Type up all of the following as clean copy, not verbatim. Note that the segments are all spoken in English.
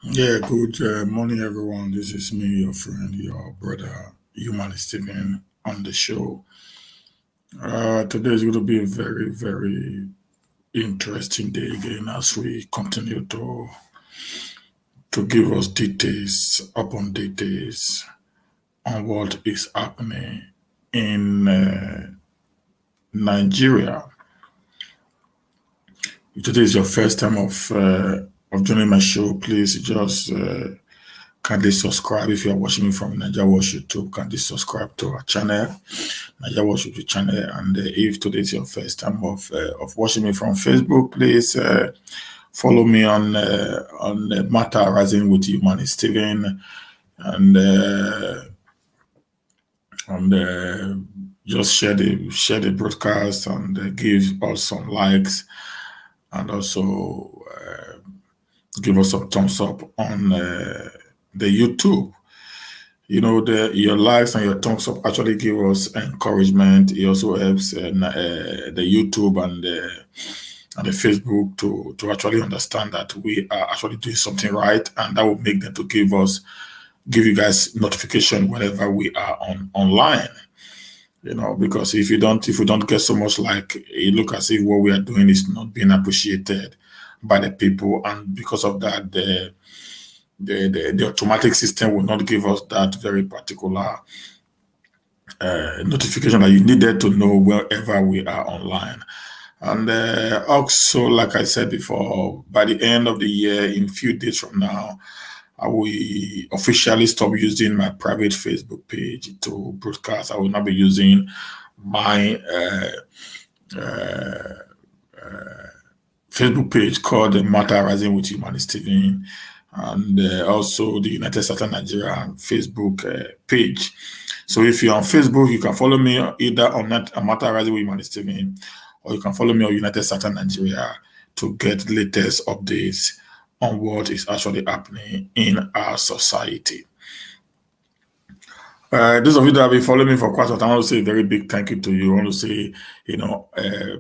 Yeah, good morning, everyone. This is me, your friend, your brother, Human Steven, on the show. Today is going to be a very, very interesting day again as we continue to give us details upon details on what is happening in Nigeria. If today is your first time of joining my show, please just kindly subscribe. If you are watching me from Nigeria Watch YouTube, kindly subscribe to our channel, Nigeria Watch YouTube channel. And if today is your first time of watching me from Facebook, please follow me on Matter Rising with Human Steven, and and just share the broadcast and give us some likes, and also give us some thumbs up on the YouTube. Your likes and your thumbs up actually give us encouragement. It also helps the YouTube and the Facebook to actually understand that we are actually doing something right, and that will make them to give you guys notification whenever we are online. Because if we don't get so much, like, it look as if what we are doing is not being appreciated by the people, and because of that, the automatic system will not give us that very particular notification that you needed to know wherever we are online. And also, like I said before, by the end of the year, in a few days from now, I will officially stop using my private Facebook page to broadcast. I will not be using my Facebook page called the Matter Rising with Human Steven, and also the United States of Nigeria Facebook page. So if you're on Facebook, you can follow me either on Matter Rising with Human Steven, or you can follow me on United States of Nigeria to get latest updates on what is actually happening in our society. Those of you that have been following me for quite some time, I want to say a very big thank you to you. I want to say,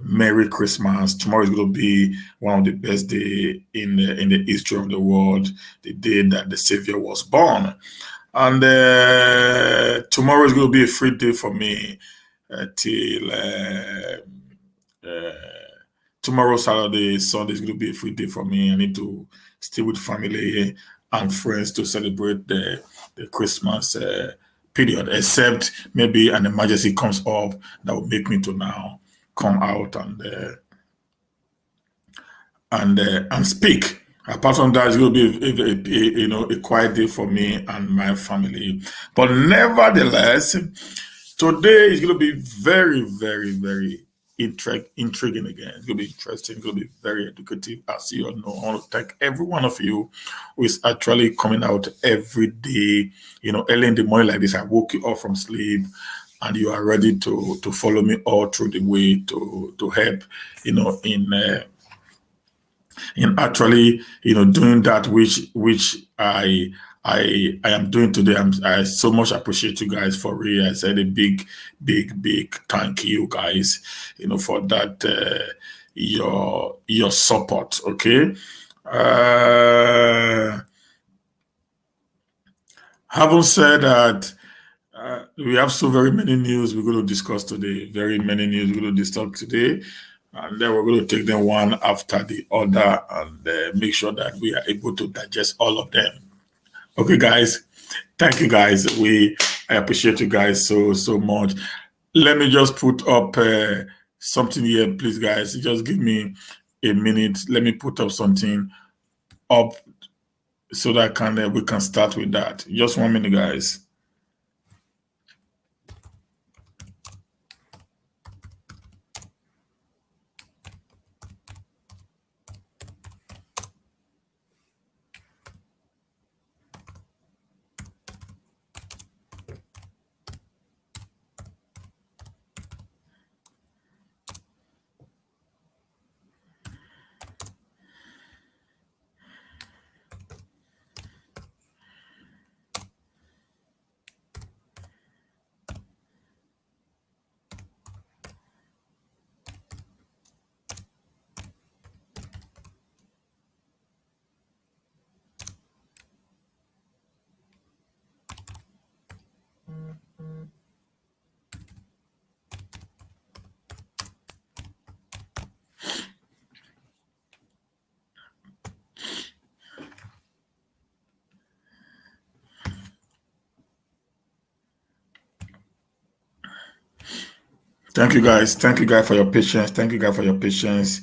Merry Christmas. Tomorrow is going to be one of the best days in the history of the world, the day that the Savior was born. And tomorrow is going to be a free day for me till tomorrow, Saturday. Sunday is going to be a free day for me. I need to stay with family and friends to celebrate the Christmas period, except maybe an emergency comes up that will make me to now come out and speak. Apart from that, it's going to be a quiet day for me and my family. But nevertheless, today is going to be very, very, very intriguing again. It's going to be interesting. It's going to be very educative. As you all know, I want to thank every one of you who is actually coming out every day. Early in the morning like this, I woke you up from sleep, and you are ready to follow me all through the way to help, in actually, doing that which I am doing today. I so much appreciate you guys, for real. I said a big, big, big thank you guys, for that, your support. Okay. Having said that, we have so very many news we're going to discuss today. Very many news we're going to discuss today. And then we're going to take them one after the other, and make sure that we are able to digest all of them. Okay, guys. Thank you, guys. I appreciate you guys so much. Let me just put up something here, please, guys. Just give me a minute. Let me put up something up so that we can start with that. Just 1 minute, guys. Thank you guys. Thank you guys for your patience. Thank you guys for your patience.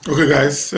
Okay, guys.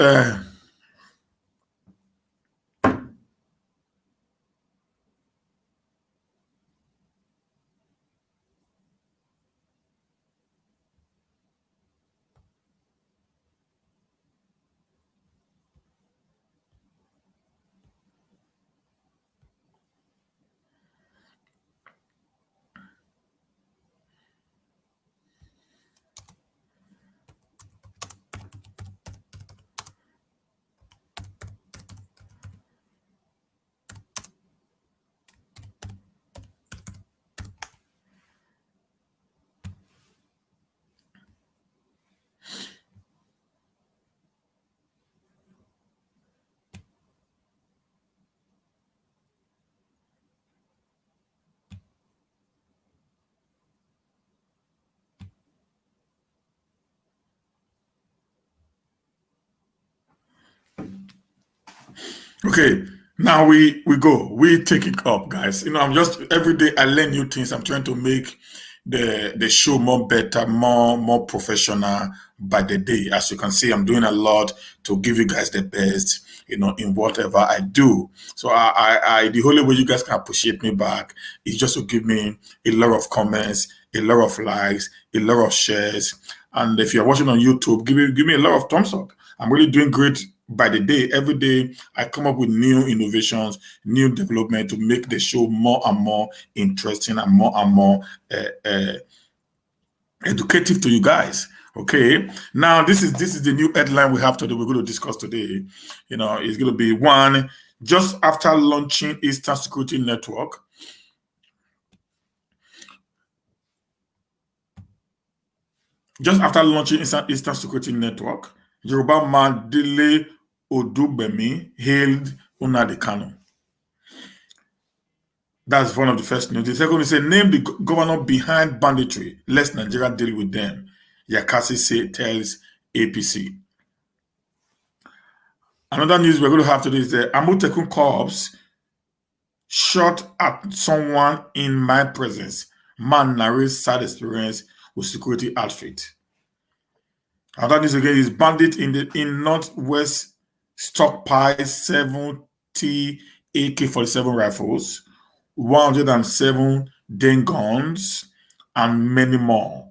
Okay, now we go. We take it up, guys. I'm just every day I learn new things. I'm trying to make the show more better, more professional by the day. As you can see, I'm doing a lot to give you guys the best, in whatever I do. So I the only way you guys can appreciate me back is just to give me a lot of comments, a lot of likes, a lot of shares. And if you're watching on YouTube, give me a lot of thumbs up. I'm really doing great by the day. Every day, I come up with new innovations, new development to make the show more and more interesting and more educative to you guys. Okay. Now, this is the new headline we have today. We're going to discuss today. It's going to be one just after launching Eastern Security Network. Just after launching Eastern Security Network, Yoruba man Dele Odugbemi hailed Nnamdi Kanu. That's one of the first news. The second is name the governor behind banditry. Let Nigeria deal with them. Yakasai tells APC. Another news we're going to have today is the Amotekun corpse shot at someone in my presence. Man narrates sad experience with security outfit. Another news again is bandit in Northwest stockpile 70 AK-47 rifles, 107 Dane Guns, and many more.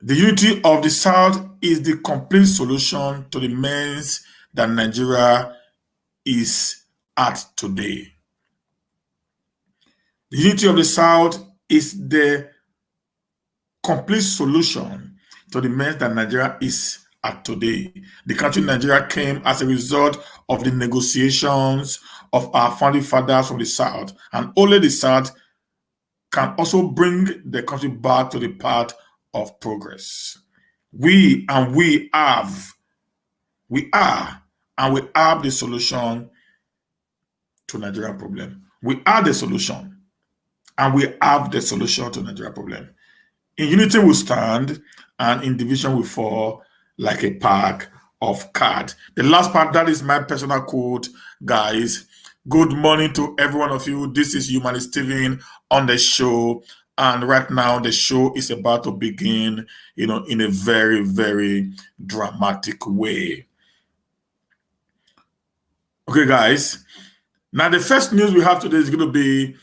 The unity of the South is the complete solution to the mess that Nigeria is at today. The unity of the South is the complete solution to the mess that Nigeria is at today. The country Nigeria came as a result of the negotiations of our founding fathers from the South, and only the South can also bring the country back to the path of progress. We are, and we have the solution to Nigerian problem. We are the solution, and we have the solution to Nigerian problem. In unity we stand, and in division we fall like a pack of cards. The last part, that is my personal quote, guys. Good morning to every one of you. This is Humanist Steven on the show. And right now, the show is about to begin, in a very, very dramatic way. Okay, guys. Now, the first news we have today is going to be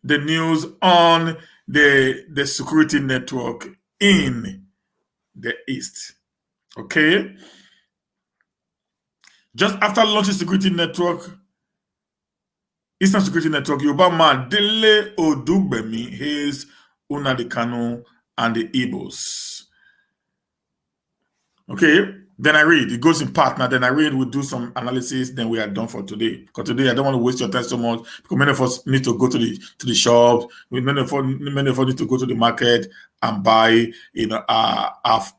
the news on the security network in the East. Okay? Just after launching security network, Eastern Security Network, Yoruba man Dele Odugbemi hails Nnamdi Kanu and the Igbos. Okay? Then I read. It goes in part. Now, then I read. We'll do some analysis. Then we are done for today. Because today I don't want to waste your time so much. Because many of us need to go to the shops. Many of us need to go to the market and buy,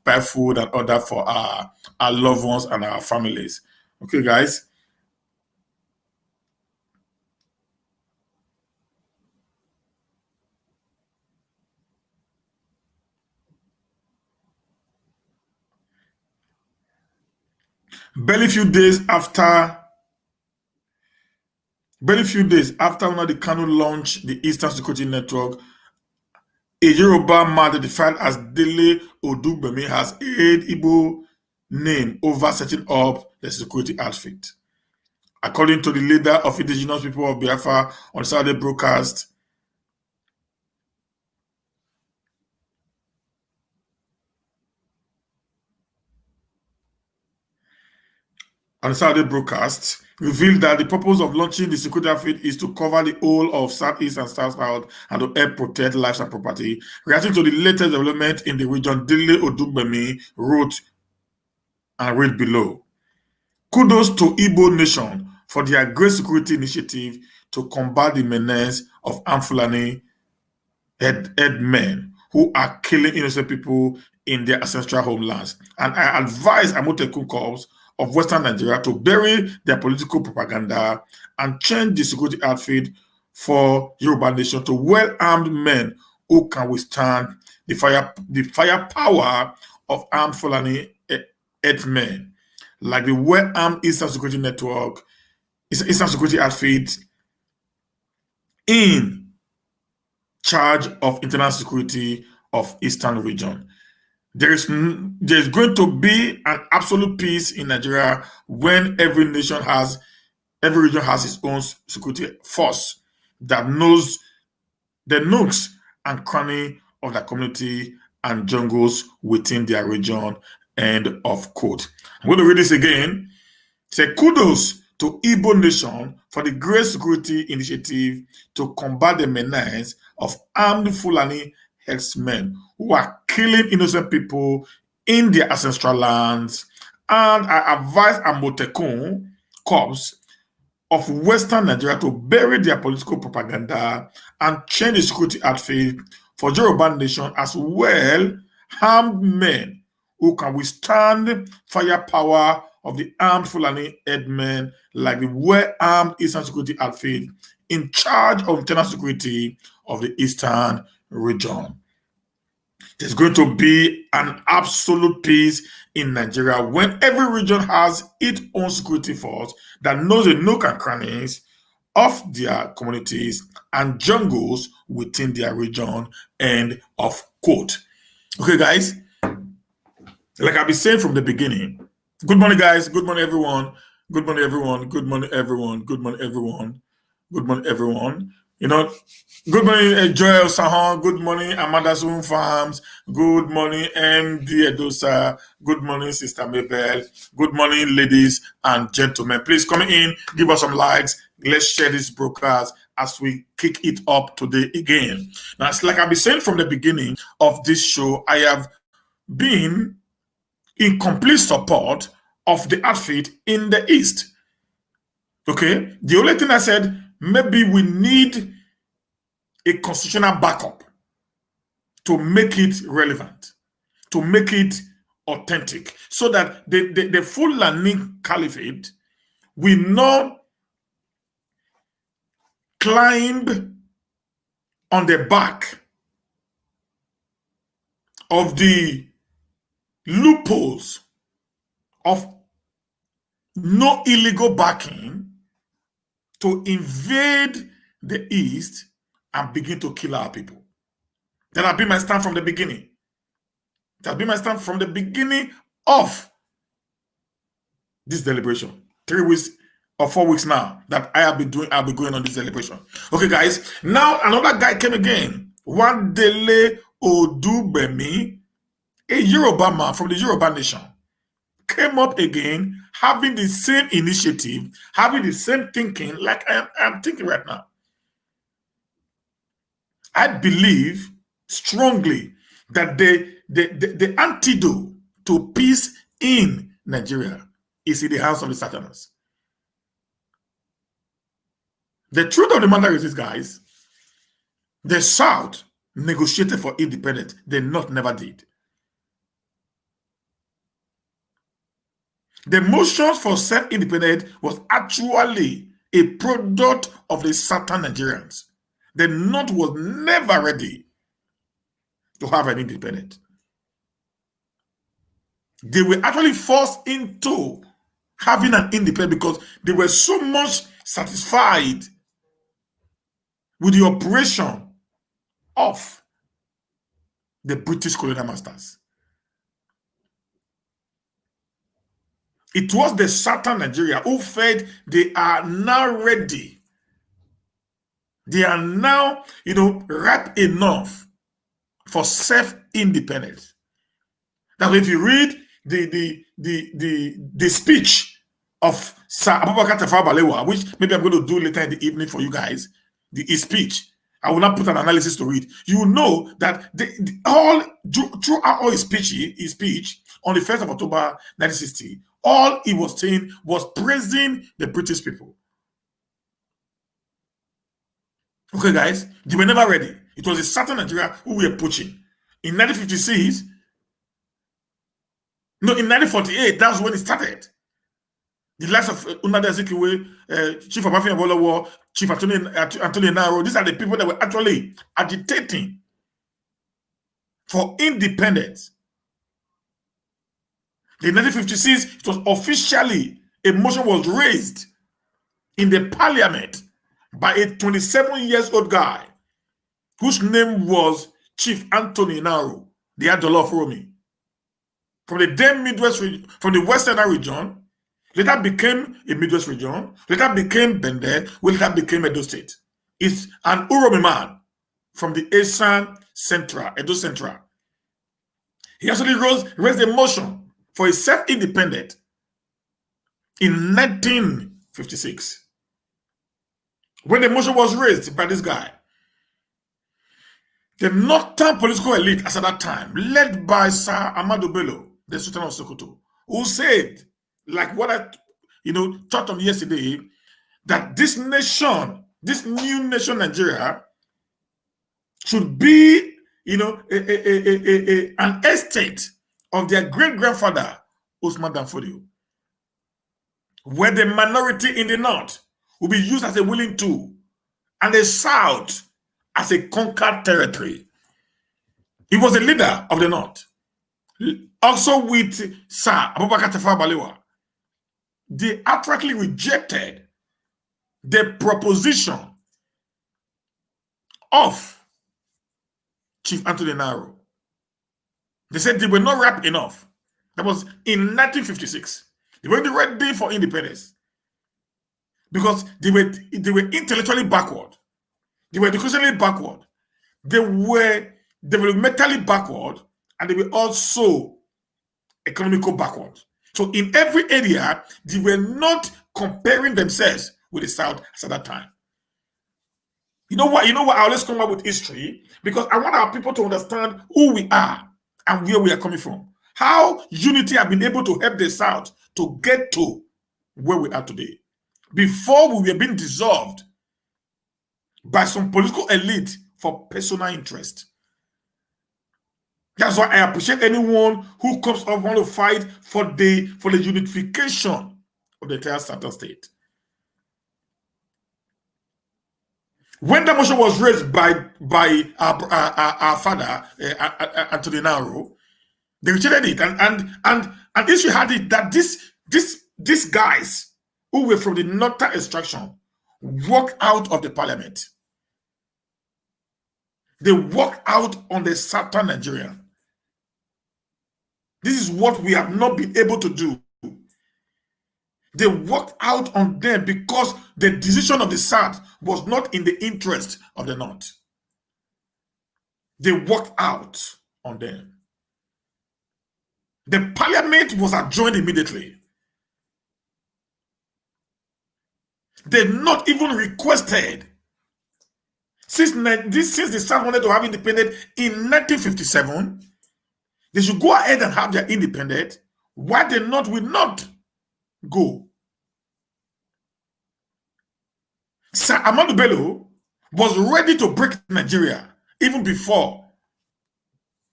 buy food and order for our loved ones and our families. Okay, guys. Barely few days after Nnamdi Kanu launched the Eastern Security Network, a Yoruba man identified as Dele Odugbemi has aired Igbo name over setting up the security outfit. According to the leader of indigenous people of Biafra on Saturday broadcast, revealed that the purpose of launching the security outfit is to cover the whole of Southeast and South and to help protect lives and property. Reacting to the latest development in the region, Dele Odugbemi wrote and read below. Kudos to Igbo Nation for their great security initiative to combat the menace of armed Fulani headmen who are killing innocent people in their ancestral homelands. And I advise Amotekun corps of Western Nigeria to bury their political propaganda and change the security outfit for Yoruba Nation to well-armed men who can withstand the firepower of armed Fulani headmen, like the well-armed Eastern Security Network, Eastern Security outfit in charge of internal security of Eastern region. There's going to be an absolute peace in Nigeria when every region has its own security force that knows the nooks and crannies of the community and jungles within their region. End of quote. I'm going to read this again. Say kudos to Igbo Nation for the great security initiative to combat the menace of armed Fulani herdsmen who are killing innocent people in their ancestral lands. And I advise Amotekun corps of Western Nigeria to bury their political propaganda and change the security outfit for Yoruba Nation as well armed men who can withstand firepower of the armed Fulani headmen like the well-armed Eastern Security outfit in charge of internal security of the Eastern region. There's going to be an absolute peace in Nigeria when every region has its own security force that knows the nook and crannies of their communities and jungles within their region. End of quote. Okay, guys, like I've been saying from the beginning, good morning, guys. Good morning, everyone. Good morning, everyone. Good morning, everyone. Good morning, everyone. Good morning, everyone. Good morning, Joel Sahon. Good morning, Amanda Zoom Farms. Good morning, MD Edosa. Good morning, Sister Mabel. Good morning, ladies and gentlemen. Please come in, give us some likes. Let's share this broadcast as we kick it up today again. Now, it's like I've been saying from the beginning of this show, I have been in complete support of the outfit in the East. Okay? The only thing I said, maybe we need a constitutional backup to make it relevant, to make it authentic, so that the Fulani Caliphate will not climb on the back of the loopholes of no illegal backing to invade the East and begin to kill our people. That has been my stand from the beginning. That has been my stand from the beginning of this deliberation. 3 weeks or 4 weeks now that I'll be going on this deliberation. Okay, guys. Now another guy came again. One Dele Odugbemi, a Yoruba man from the Yoruba Nation, came up again, having the same initiative, having the same thinking like I'm thinking right now. I believe strongly that the antidote to peace in Nigeria is in the hands of the Southerners. The truth of the matter is this, guys, the South negotiated for independence. The North never did. The motions for self-independence was actually a product of the Southern Nigerians. The North was never ready to have an independence. They were actually forced into having an independence because they were so much satisfied with the operation of the British colonial masters. It was the Southern Nigeria who felt they are now ready. They are now, ripe enough for self-independence. Now, if you read the speech of Sir Abubakar Tafawa Balewa, which maybe I'm going to do later in the evening for you guys, his speech, I will not put an analysis to read. You will know that throughout all his speech on the 1st of October 1960, all he was saying was praising the British people. Okay, guys, they were never ready. It was the Southern Nigeria who were pushing. In 1956, no, in 1948, that's when it started. The likes of Nnamdi Azikiwe, Chief Obafemi Awolowo, Chief Anthony Naro, these are the people that were actually agitating for independence. In 1956, it was officially, a motion was raised in the parliament by a 27-year-old guy whose name was Chief Anthony Naro, the Adolo of Romi. From the then Midwest region, from the Western region, later became a Midwest region, later became Bende, later became Edo State. It's an Uromi man from the Esan Central, Edo Central. He actually raised a motion for a self-independent in 1956. When the motion was raised by this guy, the northern political elite at that time, led by Sir Ahmadu Bello, the Sultan of Sokoto, who said, like what I taught on yesterday, that this nation, this new nation Nigeria, should be an estate of their great-grandfather, Usman Dan Fodio, where the minority in the north will be used as a willing tool and the south as a conquered territory. He was a leader of the north. Also with Sir Abubakar Tafawa Balewa, they outrightly rejected the proposition of Chief Anthony Naro. They said they were not ripe enough. That was in 1956. They weren't ready for independence because they were intellectually backward. They were educationally backward. They were developmentally backward, and they were also economical backward. So in every area, they were not comparing themselves with the South at that time. You know what? I always come up with history because I want our people to understand who we are and where we are coming from. How unity have been able to help the South to get to where we are today. Before we were being dissolved by some political elite for personal interest. That's why I appreciate anyone who comes up want to fight for the unification of the entire Southern state. When the motion was raised by our father, Anthony Naro, they rejected it, and issue had it that these guys who were from the northern extraction walked out of the parliament. They walked out on the Southern Nigerian. This is what we have not been able to do. They walked out on them because the decision of the South was not in the interest of the North. They walked out on them. The parliament was adjourned immediately. They not even requested, since the South wanted to have independence in 1957, they should go ahead and have their independence why the North will not go. Sir Ahmadu Bello was ready to break Nigeria even before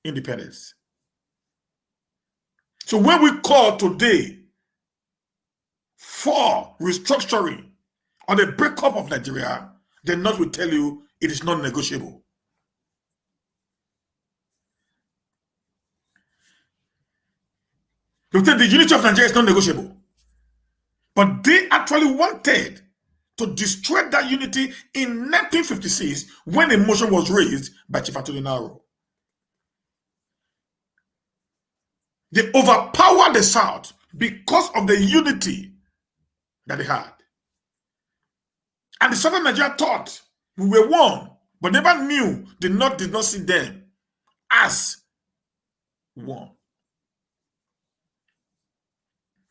independence. So when we call today for restructuring or the breakup of Nigeria, the North will tell you it is not negotiable. They will tell the unity of Nigeria is not negotiable. But they actually wanted to destroy that unity in 1956 when a motion was raised by Chief Anthony Naro. They overpowered the South because of the unity that they had. And the Southern Nigeria thought we were one, but never knew the North did not see them as one.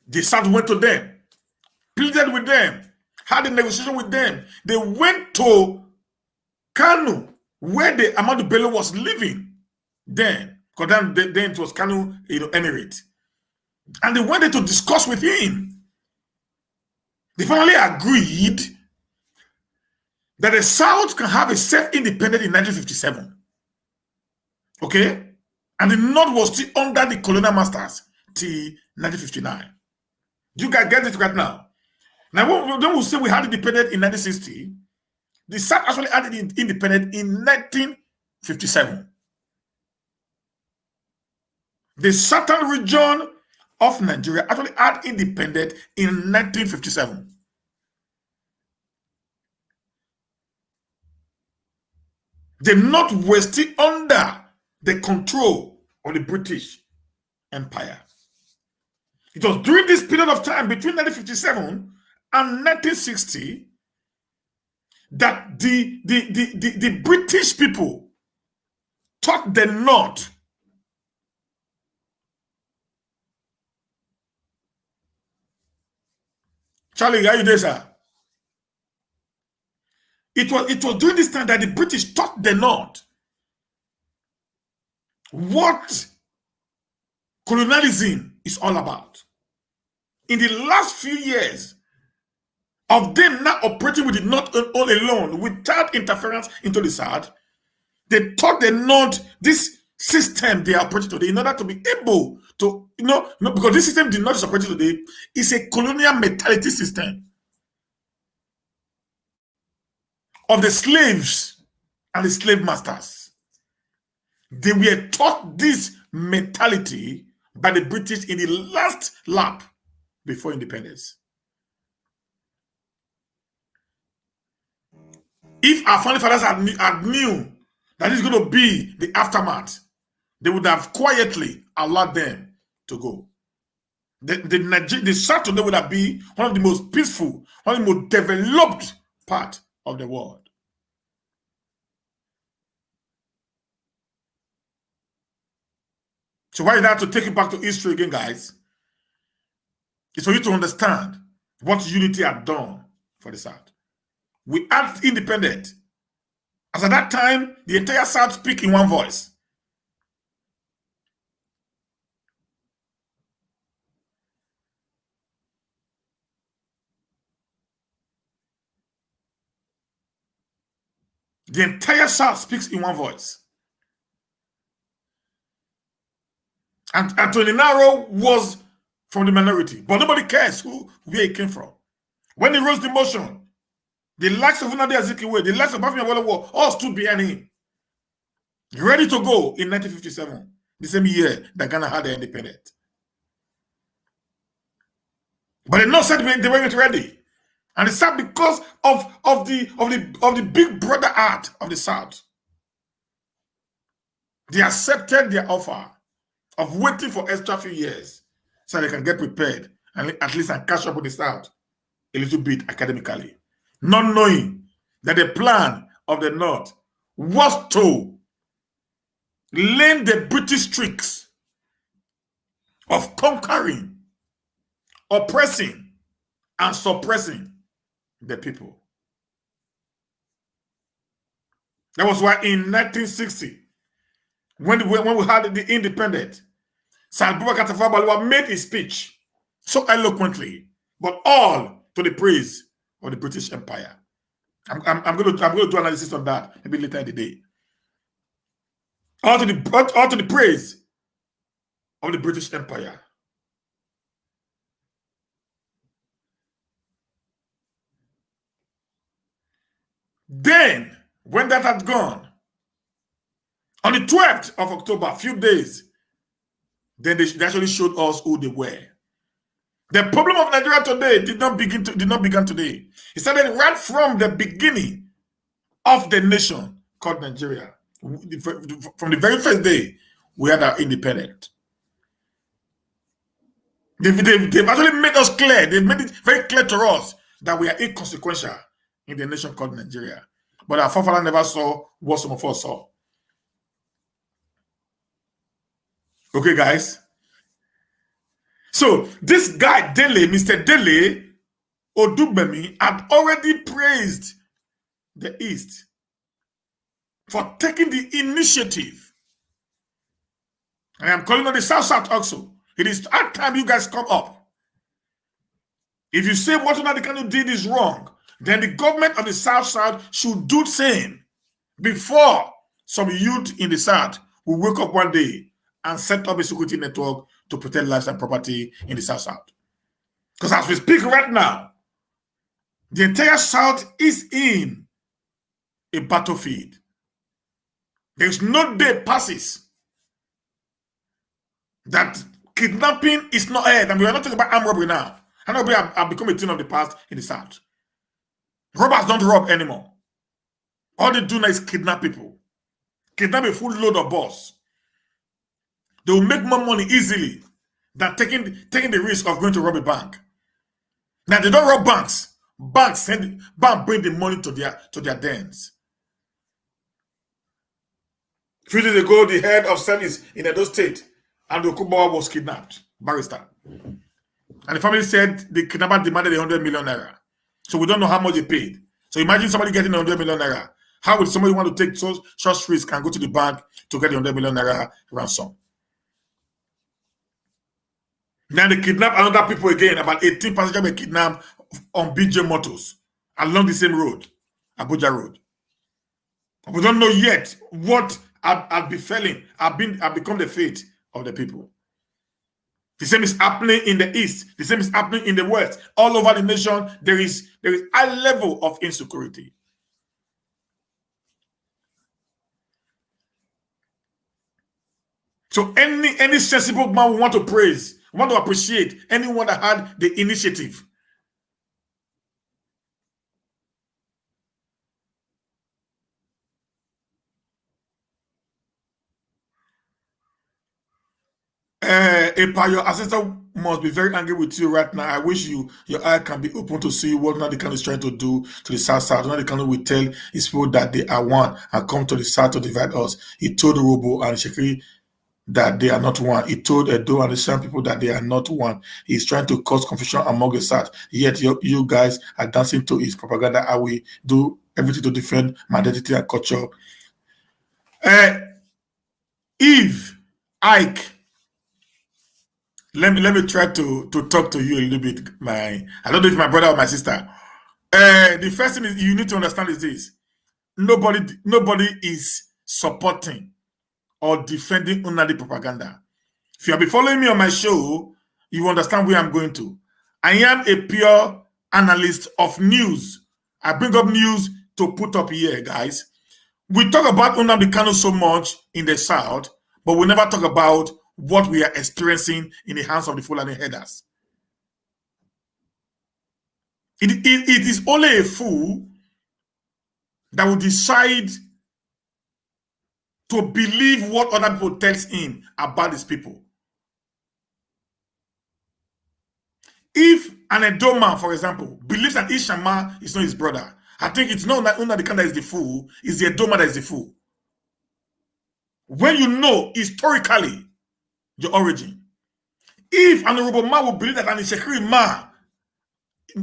The South went to them, pleaded with them, had a negotiation with them. They went to Kanu, where the Ahmadu Bello was living then, because then it was Kanu, Emirate. And they wanted to discuss with him. They finally agreed that the South can have a self-independent in 1957. Okay? And the North was still under the colonial masters till 1959. You guys get it right now? Now, when we say we had independence in 1960, the South actually had independence in 1957. The southern region of Nigeria actually had independence in 1957. The North was still under the control of the British Empire. It was during this period of time between 1957 and 1960 that the British people taught the North Charlie, are you there, sir? It was during this time that the British taught the North what colonialism is all about. In the last few years of them now operating with the North all alone, without interference into the South, they taught the North this system they are operating today in order to be able to, because this system the North is operating today is a colonial mentality system of the slaves and the slave masters. They were taught this mentality by the British in the last lap before independence. If our founding fathers had knew that it's going to be the aftermath, they would have quietly allowed them to go. The South today would have been one of the most peaceful, one of the most developed part of the world. So why did I have to take you back to history again, guys? It's for you to understand what unity had done for the South. We had independent. As at that time, the entire South speak in one voice. The entire South speaks in one voice. And Anthony Naro was from the minority, but nobody cares where he came from. When he rose the motion, the likes of Nnamdi Azikiwe, the likes of Bafemi Awolowo all stood behind him, ready to go in 1957, the same year that Ghana had their independence. But they not said they weren't ready, and it's sad because of the big brother art of the South. They accepted their offer of waiting for extra few years so they can get prepared and at least catch up with the South a little bit academically, not knowing that the plan of the North was to learn the British tricks of conquering, oppressing, and suppressing the people. That was why in 1960, when we had the independence, Sir Boubacar Tafawa Balewa made his speech so eloquently, but all to the praise of the British Empire. I'm going to do analysis on that maybe later in the day. All to the praise of the British Empire. Then, when that had gone, on the 12th of October, a few days, then they actually showed us who they were. The problem of Nigeria today did not begin today. It started right from the beginning of the nation called Nigeria. From the very first day we had our independence. They've actually made us clear. They've made it very clear to us that we are inconsequential in the nation called Nigeria. But our forefathers never saw what some of us saw. Okay, guys? So this guy, Mr. Dele Odugbemi, had already praised the East for taking the initiative. I am calling on the South also. It is hard time you guys come up. If you say what Nnamdi Kanu did is wrong, then the government of the South should do the same before some youth in the South will wake up one day and set up a security network to protect lives and property in the South. Because as we speak right now, the entire South is in a battlefield. There is no day passes that kidnapping is not aired. And we are not talking about armed robbery now. Armed robbery have become a thing of the past in the South. Robbers don't rob anymore. All they do now is kidnap people. Kidnap a full load of boss. They will make more money easily than taking the risk of going to rob a bank. Now they don't rob banks. Banks bring the money to their dens. A few days ago, the head of service in Edo State, and Okubawa, was kidnapped, barrister. And the family said the kidnapper demanded 100 million naira. So we don't know how much they paid. So imagine somebody getting 100 million naira. How would somebody want to take such risk and go to the bank to get the 100 million naira ransom? Now they kidnap another people again. About 18 passengers were kidnapped on BJ Motors along the same road, Abuja Road. We don't know yet what had befallen, had become the fate of the people. The same is happening in the East. The same is happening in the West. All over the nation, there is a level of insecurity. So any sensible man will want to praise, want to appreciate anyone that had the initiative. Your ancestor must be very angry with you right now. I wish your eye can be open to see what Nnamdi Kanu is trying to do to the South. Nnamdi Kanu will tell his people that they are one and come to the South to divide us. He told Robo and Shekiri that they are not one. He told Edo and the Shan people that they are not one. He's trying to cause confusion among the South. Yet you guys are dancing to his propaganda. I will do everything to defend my identity and culture. Eve, Ike, let me try to talk to you a little bit. I don't know if my brother or my sister. The first thing is you need to understand is this: nobody is supporting or defending Nnamdi propaganda. If you have been following me on my show, you understand where I'm going to. I am a pure analyst of news. I bring up news to put up here, guys. We talk about Nnamdi Kanu so much in the South, but we never talk about what we are experiencing in the hands of the Fulani headers. It is only a fool that will decide to believe what other people tells him about these people. If an Edo man, for example, believes that Ishama is not his brother, I think it's not Nnamdi Kanu that is the fool, it's the Edo man that is the fool. When you know historically your origin, if an Yoruba man will believe that an Ishekiri man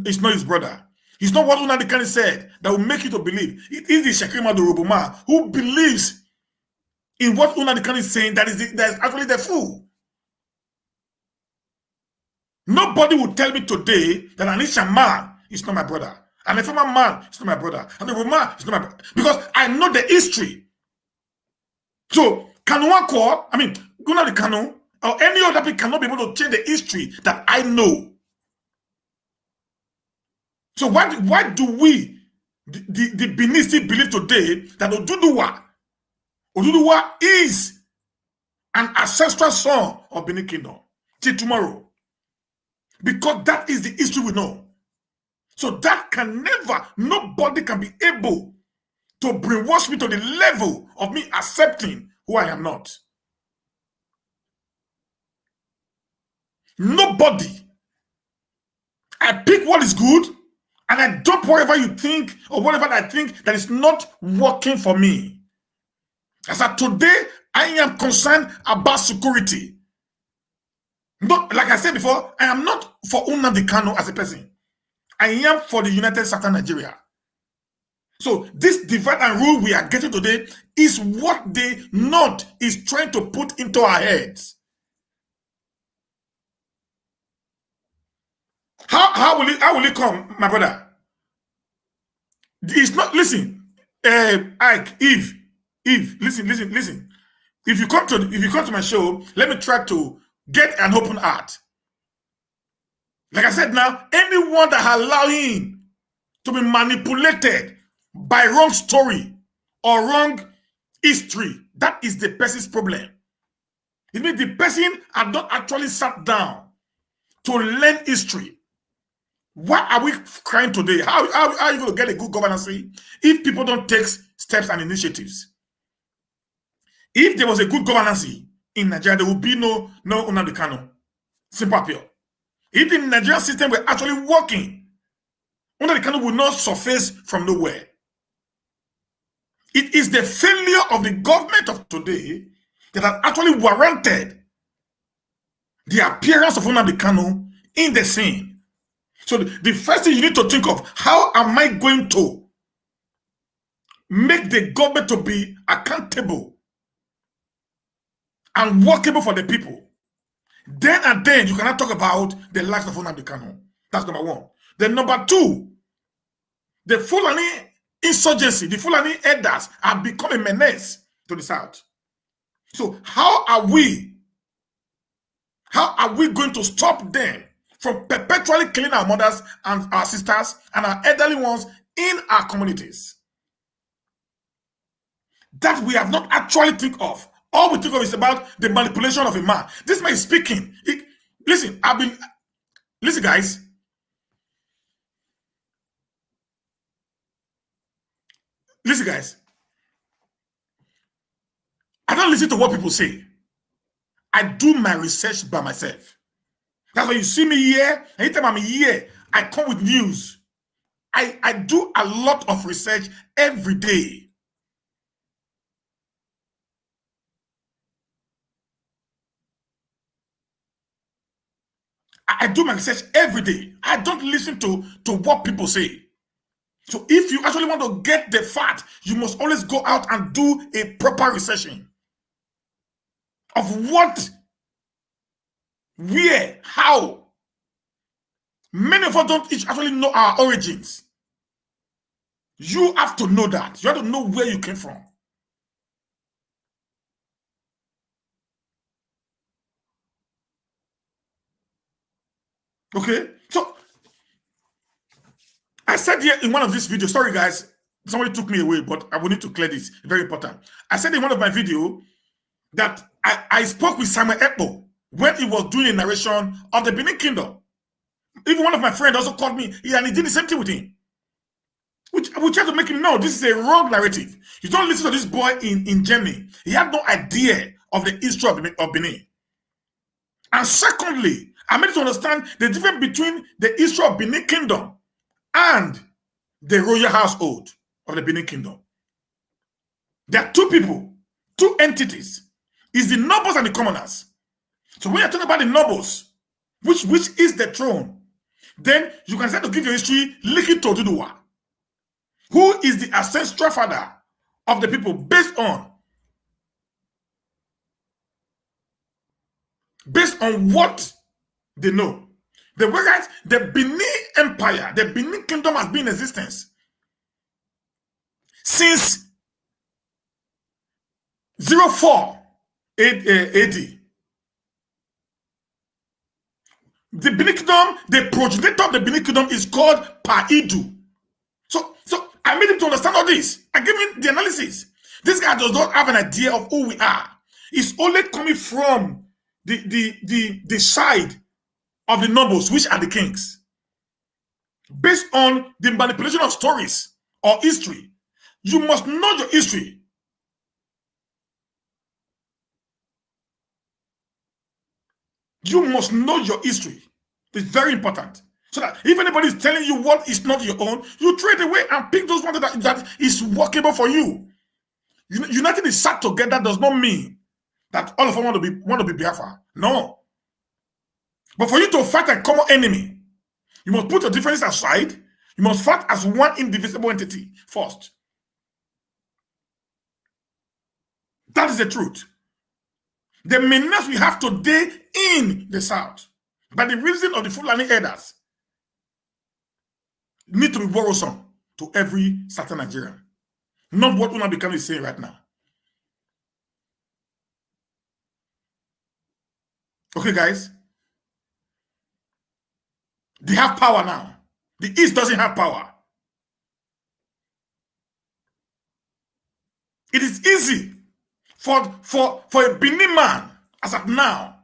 is not his brother, it's not what Nnamdi Kanu said that will make you to believe. It is the Ishekiri man, the Yoruba man, who believes in what Nnamdi Kanu is saying that is actually the fool. Nobody will tell me today that an Asian man is not my brother. And a former man is not my brother. And a woman is not my brother. Because I know the history. So, Kanuako, I mean, Nnamdi Kanu, or any other people cannot be able to change the history that I know. So why do we, the Benin still believe today that Oduduwa is an ancestral son of Benin Kingdom till tomorrow? Because that is the history we know. So that can never, nobody can be able to brainwash me to the level of me accepting who I am not. Nobody. I pick what is good and I drop whatever you think or whatever I think that is not working for me. As of today, I am concerned about security. Not, like I said before, I am not for Nnamdi Kanu as a person. I am for the United Southern Nigeria. So this divide and rule we are getting today is what the North is trying to put into our heads. How will it come, my brother? It's not, listen, Ike, Eve, listen. If you come to my show, let me try to get an open heart. Like I said now, anyone that allow him to be manipulated by wrong story or wrong history, that is the person's problem. It means the person had not actually sat down to learn history. Why are we crying today? How are you going to get a good governance if people don't take steps and initiatives? If there was a good governance in Nigeria, there would be no Nnamdi Kanu. Simple pure. If the Nigerian system were actually working, Nnamdi Kanu would not surface from nowhere. It is the failure of the government of today that has actually warranted the appearance of Nnamdi Kanu in the scene. So the first thing you need to think of, how am I going to make the government to be accountable and workable for the people? Then you cannot talk about the life of Nnamdi Kanu. That's number one. Then number two, the Fulani insurgency, the Fulani elders have become a menace to the South. So how are we going to stop them from perpetually killing our mothers and our sisters and our elderly ones in our communities? That we have not actually think of. All we think of is about the manipulation of a man. This man is speaking. Listen, listen, guys. Listen, guys. I don't listen to what people say. I do my research by myself. That's why you see me here. Anytime I'm here, I come with news. I do a lot of research every day. I do my research every day. I don't listen to what people say. So if you actually want to get the fact, you must always go out and do a proper researching of what, where, how. Many of us don't actually know our origins. You have to know that. You have to know where you came from. Okay? So, I said here in one of these videos, sorry guys, somebody took me away, but I will need to clear this. Very important. I said in one of my videos that I spoke with Samuel Ekpo when he was doing a narration of the Benin Kingdom. Even one of my friends also called me, and he did the same thing with him. Which I would try to make him know this is a wrong narrative. You don't listen to this boy in Germany. He had no idea of the history of Benin. And secondly, I made to understand the difference between the history of Benin Kingdom and the royal household of the Benin Kingdom. There are two people, two entities. It's the nobles and the commoners. So when you're talking about the nobles, which is the throne, then you can start to give your history linking to Oduduwa, who is the ancestral father of the people based on what they know. Whereas the Benin Empire, the Benin Kingdom has been in existence since 04 AD. The Benin Kingdom, the progenitor of the Benin Kingdom is called Paidu. So I made him to understand all this. I gave him the analysis. This guy does not have an idea of who we are. It's only coming from the side of the nobles, which are the kings, based on the manipulation of stories or history. You must know your history. You must know your history. It's very important. So that if anybody is telling you what is not your own, you throw it away and pick those ones that is workable for you. Uniting the SAC together does not mean that all of us want to be Biafra. No. But for you to fight a common enemy, you must put your differences aside. You must fight as one indivisible entity first. That is the truth. The menace we have today in the South, by the reason of the Fulani elders, need to be worrisome to every certain Nigerian. Not what Nnamdi Kanu is saying right now. Okay, guys? They have power now. The East doesn't have power. It is easy for a Benin man, as of now,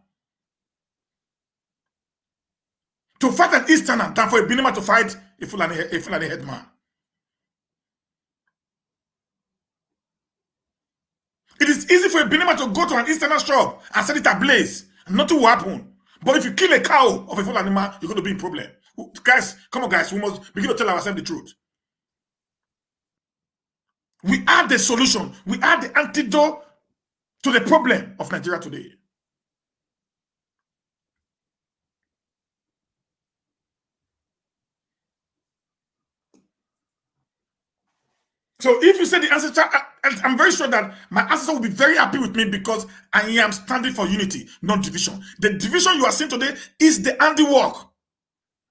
to fight an Easterner than for a Benin man to fight a Fulani headman. It is easy for a Benin man to go to an Easterner shop and set it ablaze. Nothing will happen. But if you kill a cow of a Fulani man, you're going to be in problem. Guys, come on, guys. We must begin to tell ourselves the truth. We are the solution. We are the antidote to the problem of Nigeria today. So if you say the ancestor, I'm very sure that my ancestor will be very happy with me because I am standing for unity, not division. The division you are seeing today is the handiwork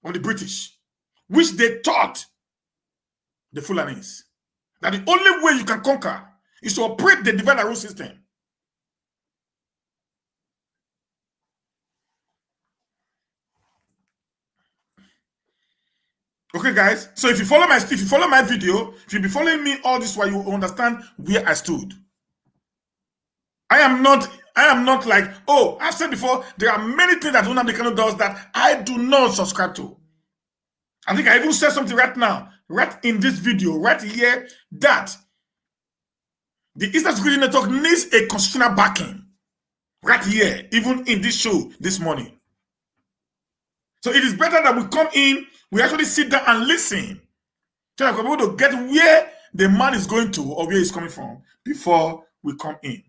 of the British, which they taught the Fulanis that the only way you can conquer is to operate the divide and rule system. Okay, guys. So if you follow my video, if you be following me all this while, you will understand where I stood. I am not like, oh, I've said before, there are many things that Nnamdi Kanu does that I do not subscribe to. I think I even said something right now, right in this video, right here, that the Eastern Security Network needs a constitutional backing. Right here, even in this show this morning. So it is better that we come in, we actually sit down and listen, so that we're able to get where the man is going to or where he's coming from before we come in.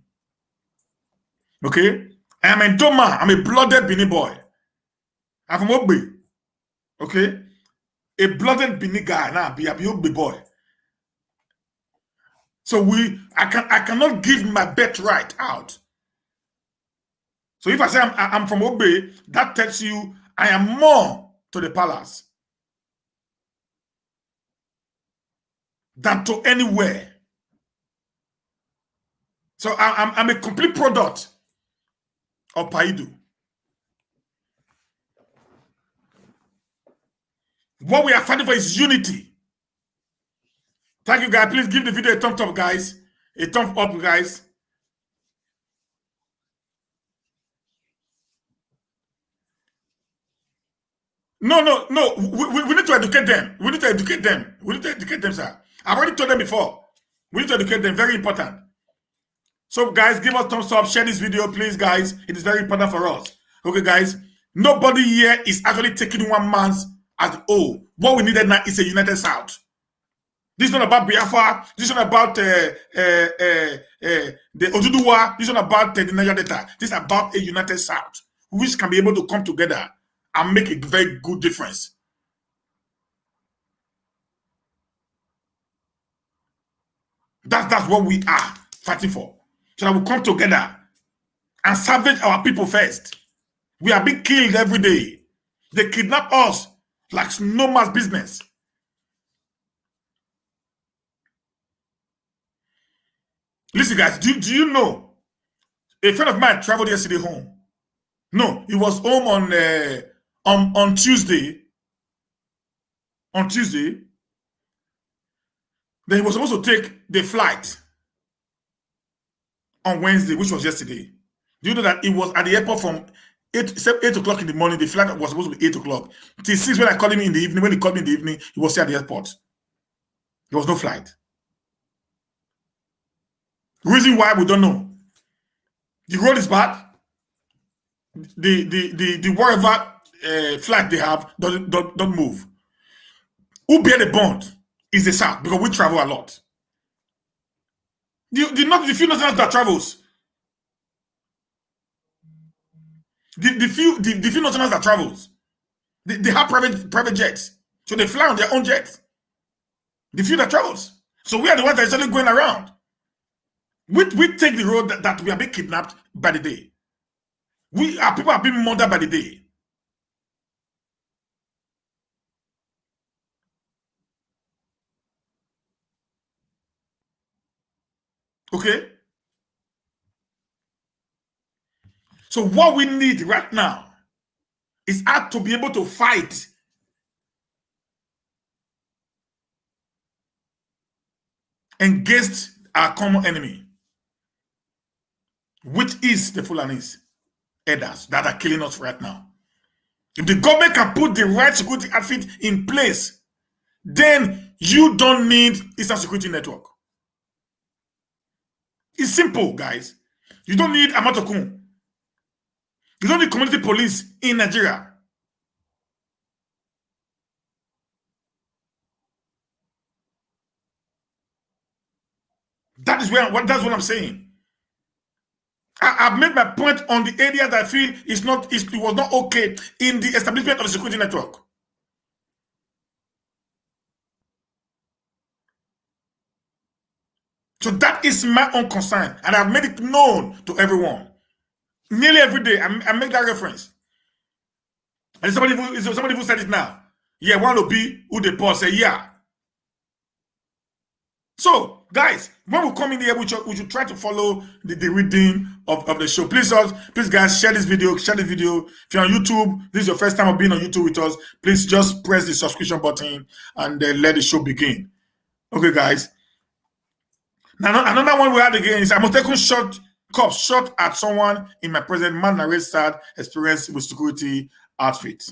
Okay? I am a Doma. I'm a blooded Benin boy. I'm from Ogbe. Okay? A blooded Benin guy. Now, be a Ogbe boy. So I cannot give my birthright out. So if I say I'm from Ogbe, that tells you I am more to the palace than to anywhere. So I'm a complete product of Paidu. What we are fighting for is unity. Thank you, guys. Please give the video a thumbs up, guys. A thumbs up, guys. No. We need to educate them. We need to educate them, sir. I've already told them before. We need to educate them. Very important. So, guys, give us thumbs up. Share this video, please, guys. It is very important for us. Okay, guys. Nobody here is actually taking one man's as the whole. What we needed now is a united South. This is not about Biafra. This is not about the Oduduwa. This is not about the Niger Delta. This is about a united South, which can be able to come together and make a very good difference. That's what we are fighting for. So that we come together and salvage our people first. We are being killed every day. They kidnap us like no man's business. Listen, guys, do you know a friend of mine traveled yesterday home? No, he was home on Tuesday. On Tuesday, then he was supposed to take the flight on Wednesday, which was yesterday. Do you know that he was at the airport from 8 o'clock in the morning? The flight was supposed to be 8 o'clock. Till 6 when I called him in the evening. When he called me in the evening, he was still at the airport. There was no flight. Reason why, we don't know. The road is bad. The wherever flight they have don't move. Who bear the bond is the South, because we travel a lot. The few Northerners that travels, the few Northerners that travels, they have private jets, so they fly on their own jets. The few that travels, so we are the ones that are actually going around. We take the road that we are being kidnapped by the day. People are being murdered by the day. Okay? So what we need right now is us to be able to fight against our common enemy, which is the Fulanis elders that are killing us right now. If the government can put the right security outfit in place, then you don't need Eastern Security Network. It's simple, guys. You don't need Amotekun. You don't need community police in Nigeria. That's what I'm saying. I've made my point on the areas that I feel it was not okay in the establishment of the security network. So that is my own concern, and I've made it known to everyone. Nearly every day, I make that reference. And somebody who said it now. Yeah, one will be who the boss say, yeah. So, guys, when we come in here, we should try to follow the reading of the show. Please, guys, share this video. Share the video. If you're on YouTube, this is your first time of being on YouTube with us, please just press the subscription button and let the show begin. Okay, guys. Now, another one we had again is Amotekun cops shot at someone in my present. Man narrates sad experience with security outfit.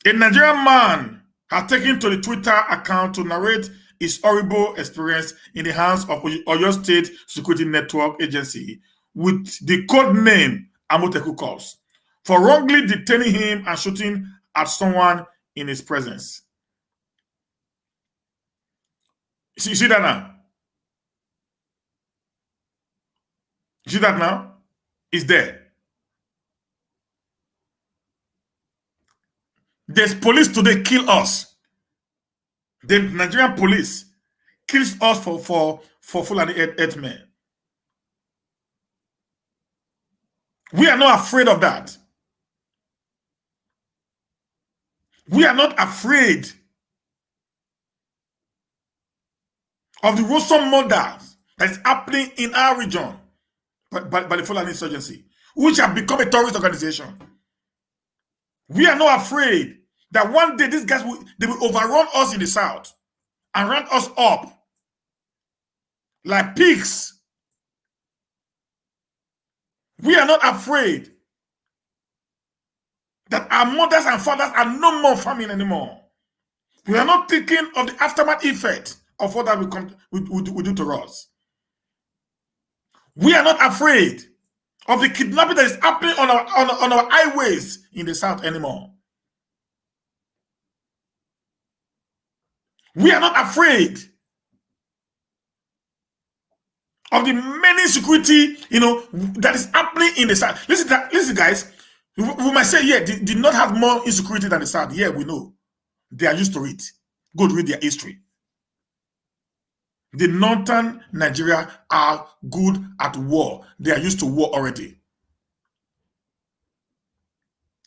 A Nigerian man has taken to the Twitter account to narrate his horrible experience in the hands of Oyo State Security Network Agency with the code name Amotekun Cops for wrongly detaining him and shooting at someone in his presence. You see that now? You see that now? It's there. There's police today kill us. The Nigerian police kills us for Fulani Earthmen. We are not afraid of that. We are not afraid of the gruesome murders that is happening in our region by the Fulani insurgency, which have become a terrorist organization. We are not afraid that one day these guys will overrun us in the south and run us up like pigs. We are not afraid that our mothers and fathers are no more farming anymore. We are not thinking of the aftermath effect of what that will do to us. We are not afraid of the kidnapping that is happening on our highways in the south anymore. We are not afraid of the many security, that is happening in the south. Listen, guys. We might say, yeah, they did not have more insecurity than the south. Yeah, we know. They are used to it. Go read their history. The northern Nigeria are good at war. They are used to war already.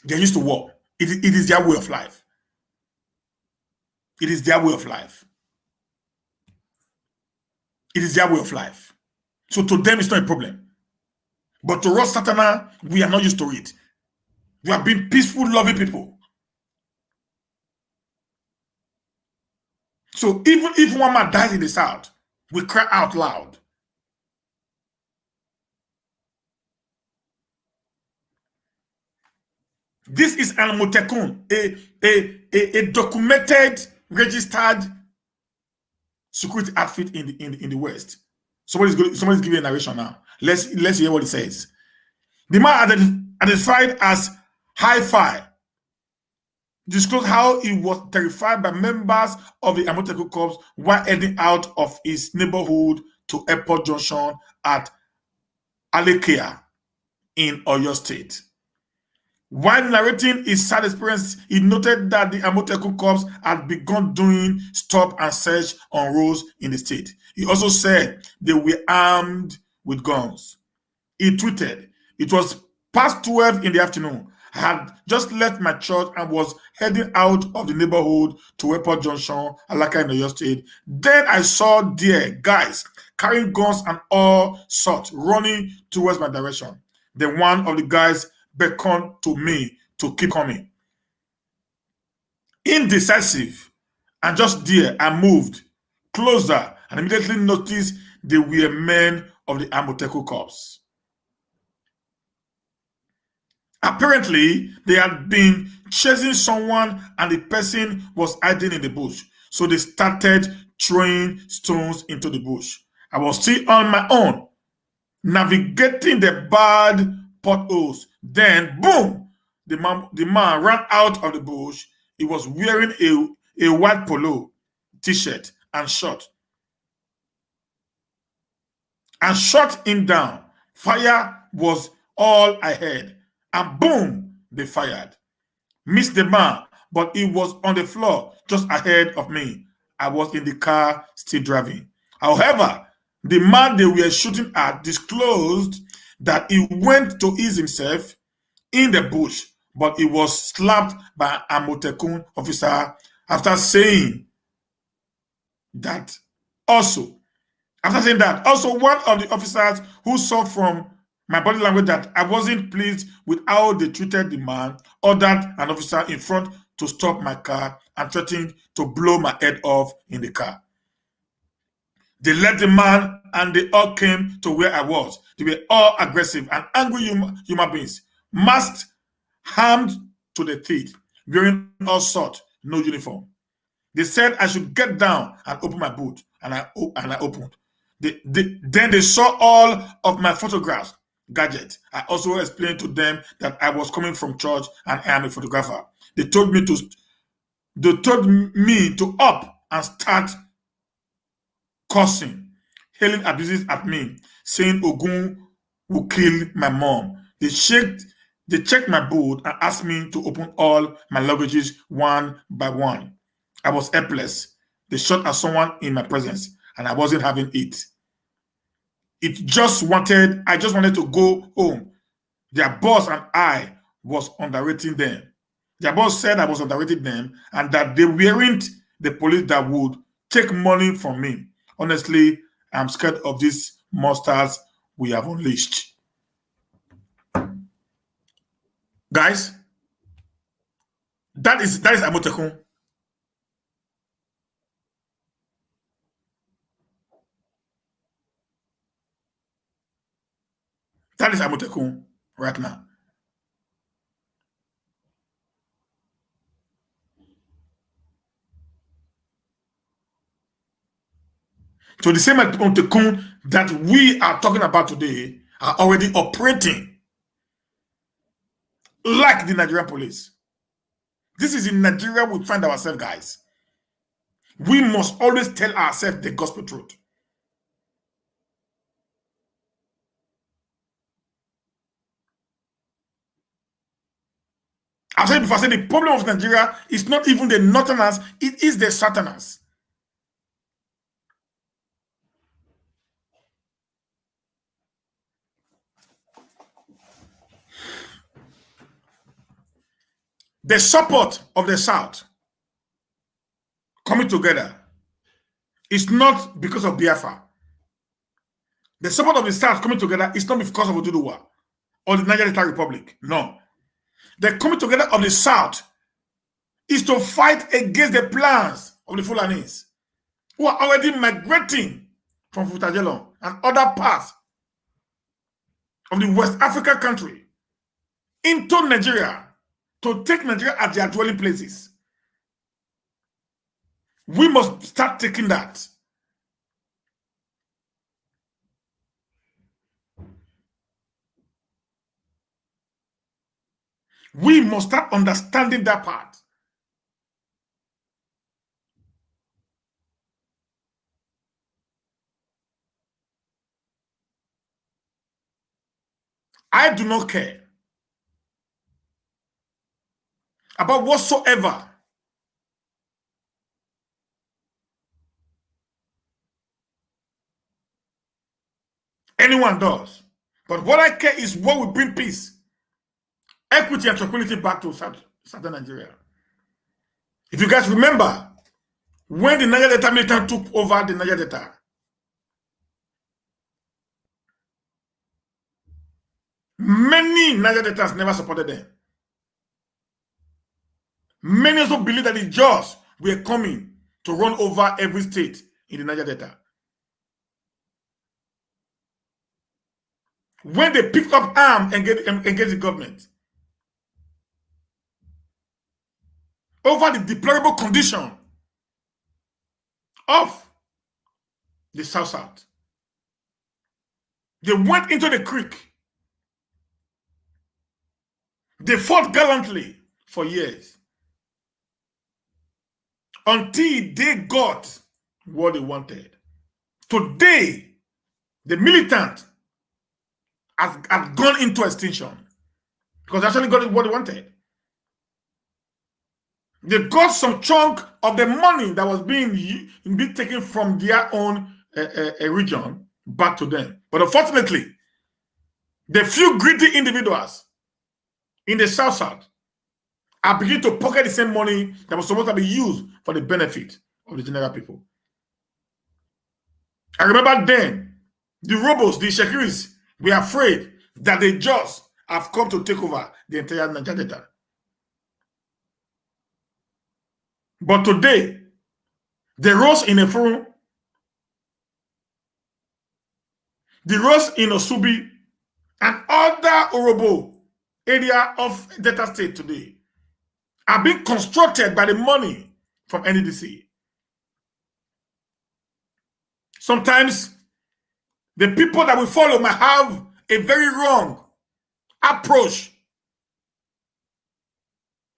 They're used to war. It is their way of life. It is their way of life. It is their way of life. So to them, it's not a problem. But to us, Satana, we are not used to it. We have been peaceful, loving people. So even if one man dies in the south, we cry out loud. This is an Amotekun, a documented, registered security outfit in the West. Somebody's giving a narration now. Let's hear what it says. The man identified as Hi-Fi disclosed how he was terrified by members of the Amotekun Corps while heading out of his neighborhood to Airport Junction at Alekia in Oyo State. While narrating his sad experience, he noted that the Amotekun Corps had begun doing stop and search on roads in the state. He also said they were armed with guns. He tweeted, "It was past 12 in the afternoon. I had just left my church and was heading out of the neighborhood to Airport Junction, Alaka in Oyo State. Then I saw there guys carrying guns and all sorts running towards my direction. Then one of the guys beckoned to me to keep coming. Indecisive, and just there I moved closer and immediately noticed they were men of the Amotekun Corps. Apparently, they had been chasing someone and the person was hiding in the bush. So they started throwing stones into the bush. I was still on my own, navigating the bad potholes. Then, boom, the man ran out of the bush. He was wearing a white polo t-shirt and short. And shot him down. Fire was all I heard. And boom, they fired. Missed the man, but he was on the floor just ahead of me. I was in the car still driving. However, the man they were shooting at disclosed that he went to ease himself in the bush, but he was slapped by a Amotekun officer after saying that also After saying that, also one of the officers who saw from my body language that I wasn't pleased with how they treated the man ordered an officer in front to stop my car and threatened to blow my head off in the car. They left the man and they all came to where I was. They were all aggressive and angry human beings, masked, armed to the teeth, wearing all sorts, no uniform. They said I should get down and open my boot, and I opened. Then they saw all of my photographs, gadgets. I also explained to them that I was coming from church and I am a photographer. They told me to up and start cursing, hailing abuses at me, saying Ogun will kill my mom. They checked my boot and asked me to open all my luggages one by one. I was helpless. They shot at someone in my presence, and I wasn't having it. I just wanted to go home. Their boss and I was underrating them. Their boss said I was underrating them and that they weren't the police that would take money from me. Honestly, I'm scared of these monsters we have unleashed. Guys, that is Amotekun. That is Amotekun right now. So the same Amotekun that we are talking about today are already operating like the Nigerian police. This is in Nigeria we find ourselves, guys. We must always tell ourselves the gospel truth. I've said before, I said the problem of Nigeria is not even the northerners, it is the southerners. The support of the South coming together is not because of Biafra. The support of the South coming together is not because of Oduduwa or the Niger Delta Republic. No. The coming together of the South is to fight against the plans of the Fulanis, who are already migrating from Futajelon and other parts of the West Africa country into Nigeria to take Nigeria as their dwelling places. We must start taking that. We must start understanding that part. I do not care about whatsoever anyone does. But what I care is what will bring peace, equity, and tranquility back to southern Nigeria. If you guys remember, when the Niger Delta militant took over the Niger Delta, many Niger Deltas never supported them. Many also believe that the Jaws were coming to run over every state in the Niger Delta. When they picked up arms and engaged the government over the deplorable condition of the South, they went into the creek. They fought gallantly for years until they got what they wanted. Today, the militant has gone into extinction because they actually got what they wanted. They got some chunk of the money that was being taken from their own region back to them. But unfortunately, the few greedy individuals in the South are beginning to pocket the same money that was supposed to be used for the benefit of the general people. I remember then, the robots, the Shekiris, were afraid that the Jaws have come to take over the entire Niger Delta. But today, the rose in Efuru, the rose in Osubi, and other Orobo area of Delta State today are being constructed by the money from NDDC. Sometimes the people that we follow might have a very wrong approach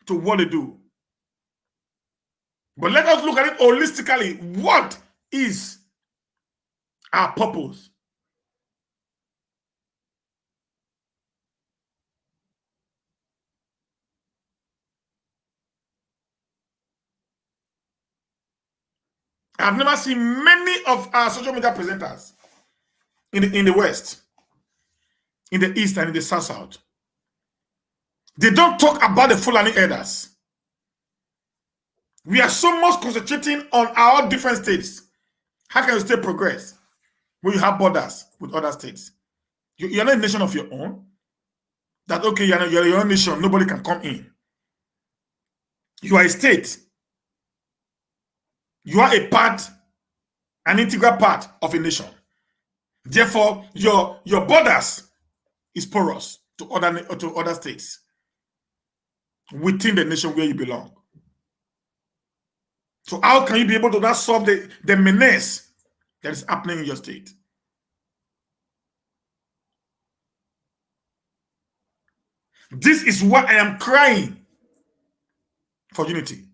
to what they do. But let us look at it holistically. What is our purpose? I've never seen many of our social media presenters in the West, in the East, and in the South. They don't talk about the Fulani elders. We are so much concentrating on our different states. How can you still progress when you have borders with other states? You're not a nation of your own. That, okay, you're your own nation, nobody can come in. You are a state. You are a part, an integral part of a nation. Therefore, your borders is porous to other states within the nation where you belong. So how can you be able to not solve the menace that is happening in your state? This is why I am crying for unity.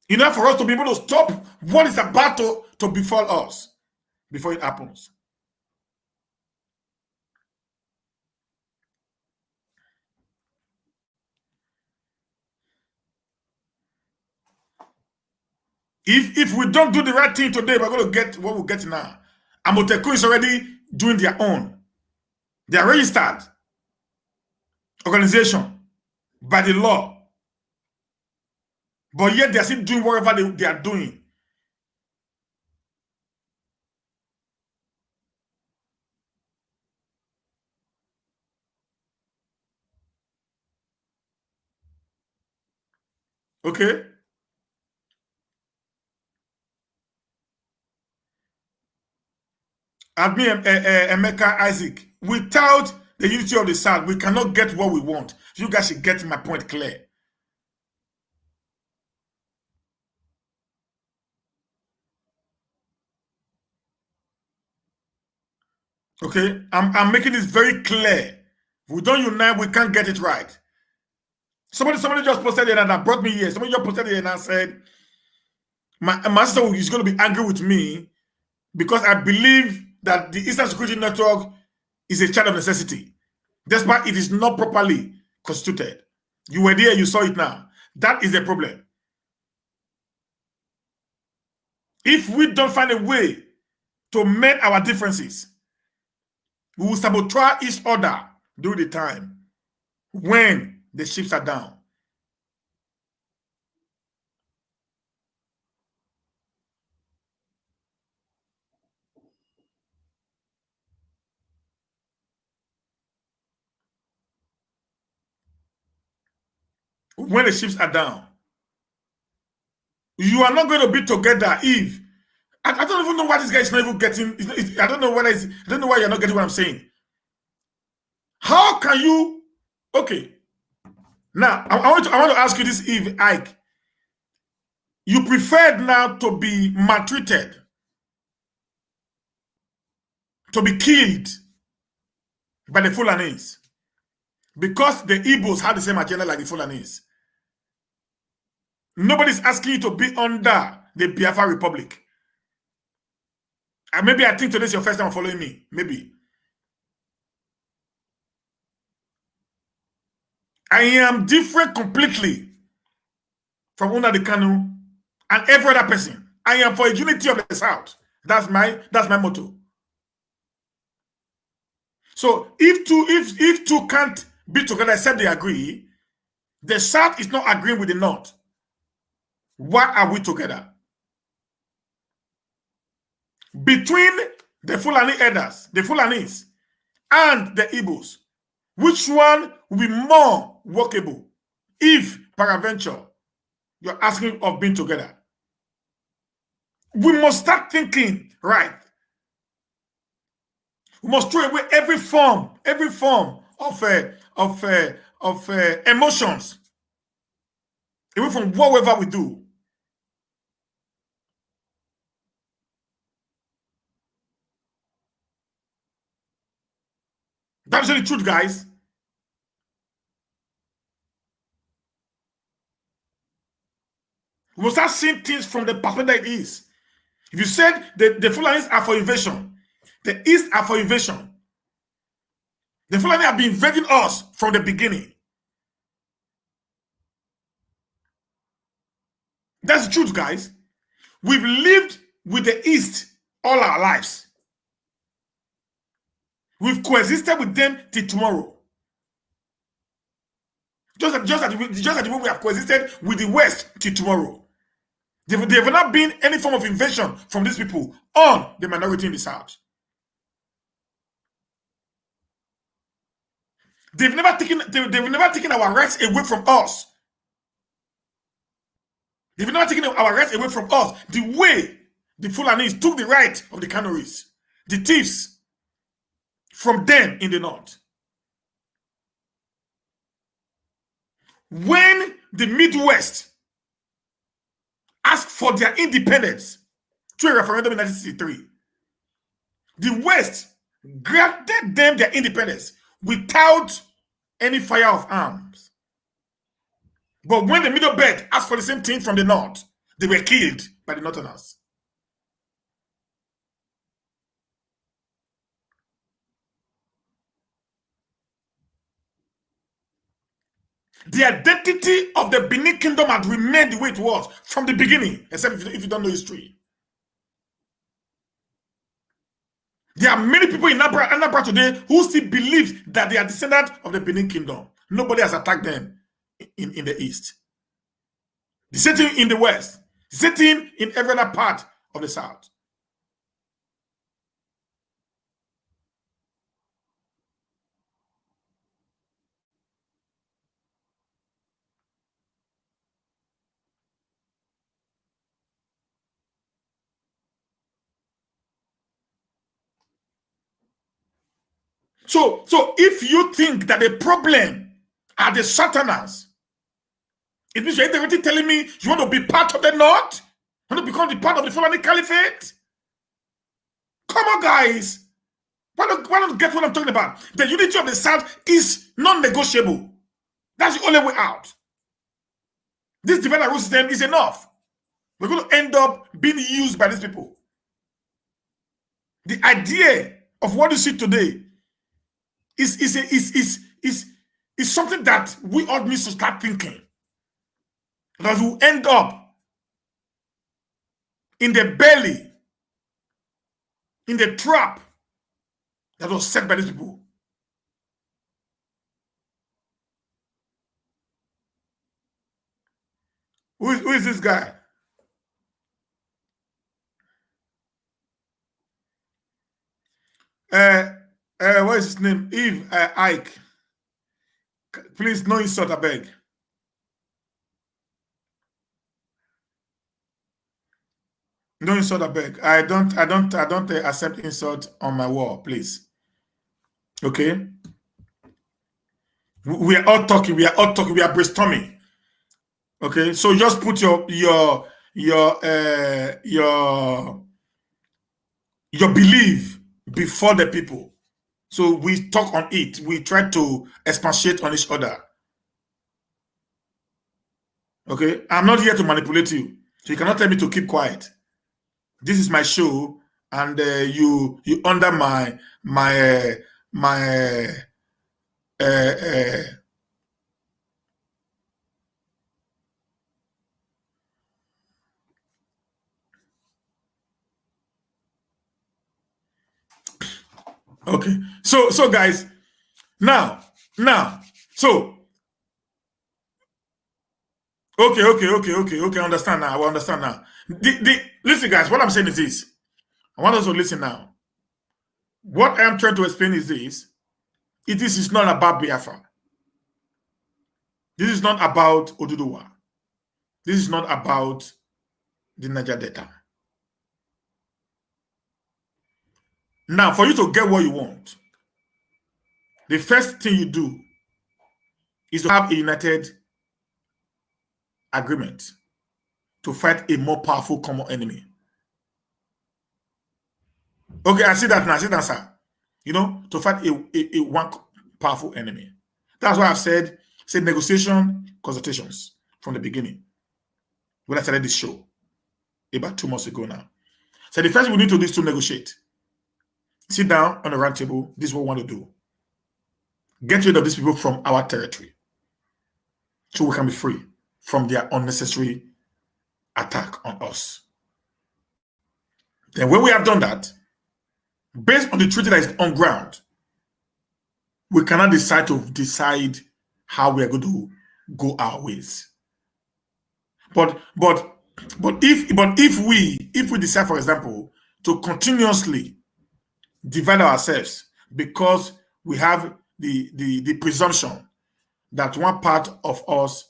In order for us to be able to stop what is about to befall us before it happens. If we don't do the right thing today, we're going to get what we'll get now. Amotekun is already doing their own. They are registered organization by the law. But yet they're still doing whatever they are doing. Okay? Admin Emeka Isaac, without the unity of the South, we cannot get what we want. You guys should get my point clear. Okay? I'm making this very clear. If we don't unite, we can't get it right. Somebody just posted it and that brought me here. Somebody just posted it and I said, my sister is going to be angry with me because I believe that the Eastern Security Network is a child of necessity, despite it is not properly constituted. You were there, you saw it now. That is the problem. If we don't find a way to mend our differences, we will sabotage each other during the time when the ships are down. When the ships are down, you are not going to be together if I don't even know why this guy is not even getting. I don't know whether I don't know why you're not getting what I'm saying. How can you? Okay, now I want to ask you this, Eve Ike. You preferred now to be maltreated, to be killed by the Fulanese, because the Igbos had the same agenda like the Fulanese. Nobody's asking you to be under the Biafra Republic. And maybe I think today's your first time following me. Maybe. I am different completely from Nnamdi Kanu and every other person. I am for a unity of the South. That's my motto. So if two can't be together except they agree, the South is not agreeing with the North. Why are we together? Between the Fulani elders, the Fulanis, and the Igbos, which one will be more workable if, peradventure, you're asking of being together? We must start thinking right. We must throw away every form of emotions away from whatever we do. That's the truth, guys. We must start seeing things from the perspective it is. If you said the Fulanis are for invasion, the East are for invasion. The Fulani have been invading us from the beginning. That's the truth, guys. We've lived with the East all our lives. We've coexisted with them till tomorrow. Just as the way we have coexisted with the West till tomorrow. There have not been any form of invasion from these people on the minority in the South. They've never taken our rights away from us. They've never taken our rights away from us. The way the Fulanis took the right of the Canaries, the thieves, from them in the North. When the Midwest asked for their independence through a referendum in 1963, the West granted them their independence without any fire of arms. But when the Middle Belt asked for the same thing from the North, they were killed by the Northerners. The identity of the Benin Kingdom had remained the way it was from the beginning, except if you don't know history. There are many people in Anambra today who still believe that they are descendants of the Benin Kingdom. Nobody has attacked them in the East. The same thing in the West. The same thing in every other part of the South. So if you think that the problem are the Southerners, it means you're already telling me you want to be part of the North? You want to become the part of the Fulani Caliphate? Come on, guys. Why don't get what I'm talking about? The unity of the South is non-negotiable. That's the only way out. This divide and rule system is enough. We're going to end up being used by these people. The idea of what you see today is something that we all need to start thinking. Because we'll end up in the belly, in the trap that was set by these people. Who is this guy? What is his name? Eve Ike. Please, no insult, I beg. No insult, I beg. I don't accept insult on my wall, please. Okay. We are all talking. We are brainstorming. Okay. So just put your belief before the people. So we talk on it. We try to expatiate on each other. Okay. I'm not here to manipulate you. So you cannot tell me to keep quiet. This is my show, and you under my okay. So guys, now so okay. Understand now. I understand now. Listen, guys. What I'm saying is this. I want us to listen now. What I am trying to explain is this. This is not about Biafra. This is not about Oduduwa. This is not about the Niger Delta. Now, for you to get what you want, the first thing you do is to have a united agreement to fight a more powerful common enemy. Okay, I see that now. I see that, sir. You know, to fight a one powerful enemy. That's why I've said negotiation, consultations from the beginning. When I started this show about 2 months ago now. So the first thing we need to do is to negotiate. Sit down on a round table. This is what we want to do. Get rid of these people from our territory so we can be free from their unnecessary attack on us. Then when we have done that, based on the treaty that is on ground, we cannot decide how we are going to go our ways. But if we decide, for example, to continuously divide ourselves because we have the presumption that one part of us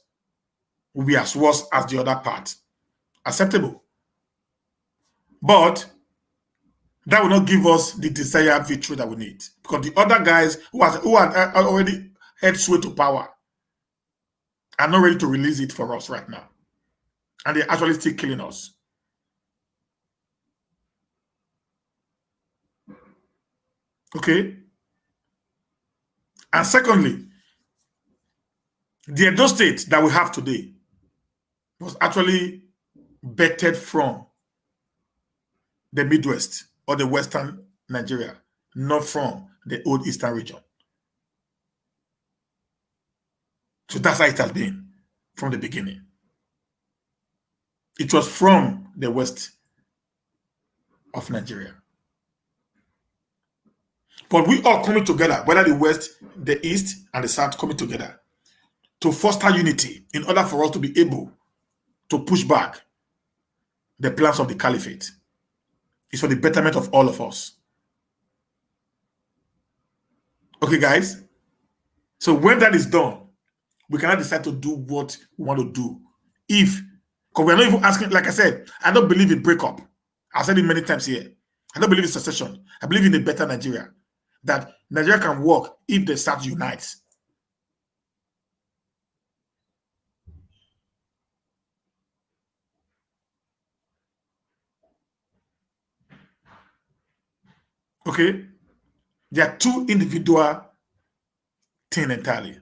will be as worse as the other part, acceptable. But that will not give us the desired victory that we need, because the other guys who are already had sway to power are not ready to release it for us right now, and they're actually still killing us. Okay. And secondly, the Edo state that we have today was actually bettered from the Midwest or the Western Nigeria, not from the old Eastern region. So that's how it has been from the beginning. It was from the West of Nigeria. But we all coming together, whether the West, the East, and the South coming together to foster unity in order for us to be able to push back the plans of the caliphate. It's for the betterment of all of us. Okay, guys? So when that is done, we cannot decide to do what we want to do. Because we're not even asking, like I said, I don't believe in breakup. I've said it many times here. I don't believe in secession. I believe in a better Nigeria. That Nigeria can work if the South unites. Okay? They are two individual things entirely.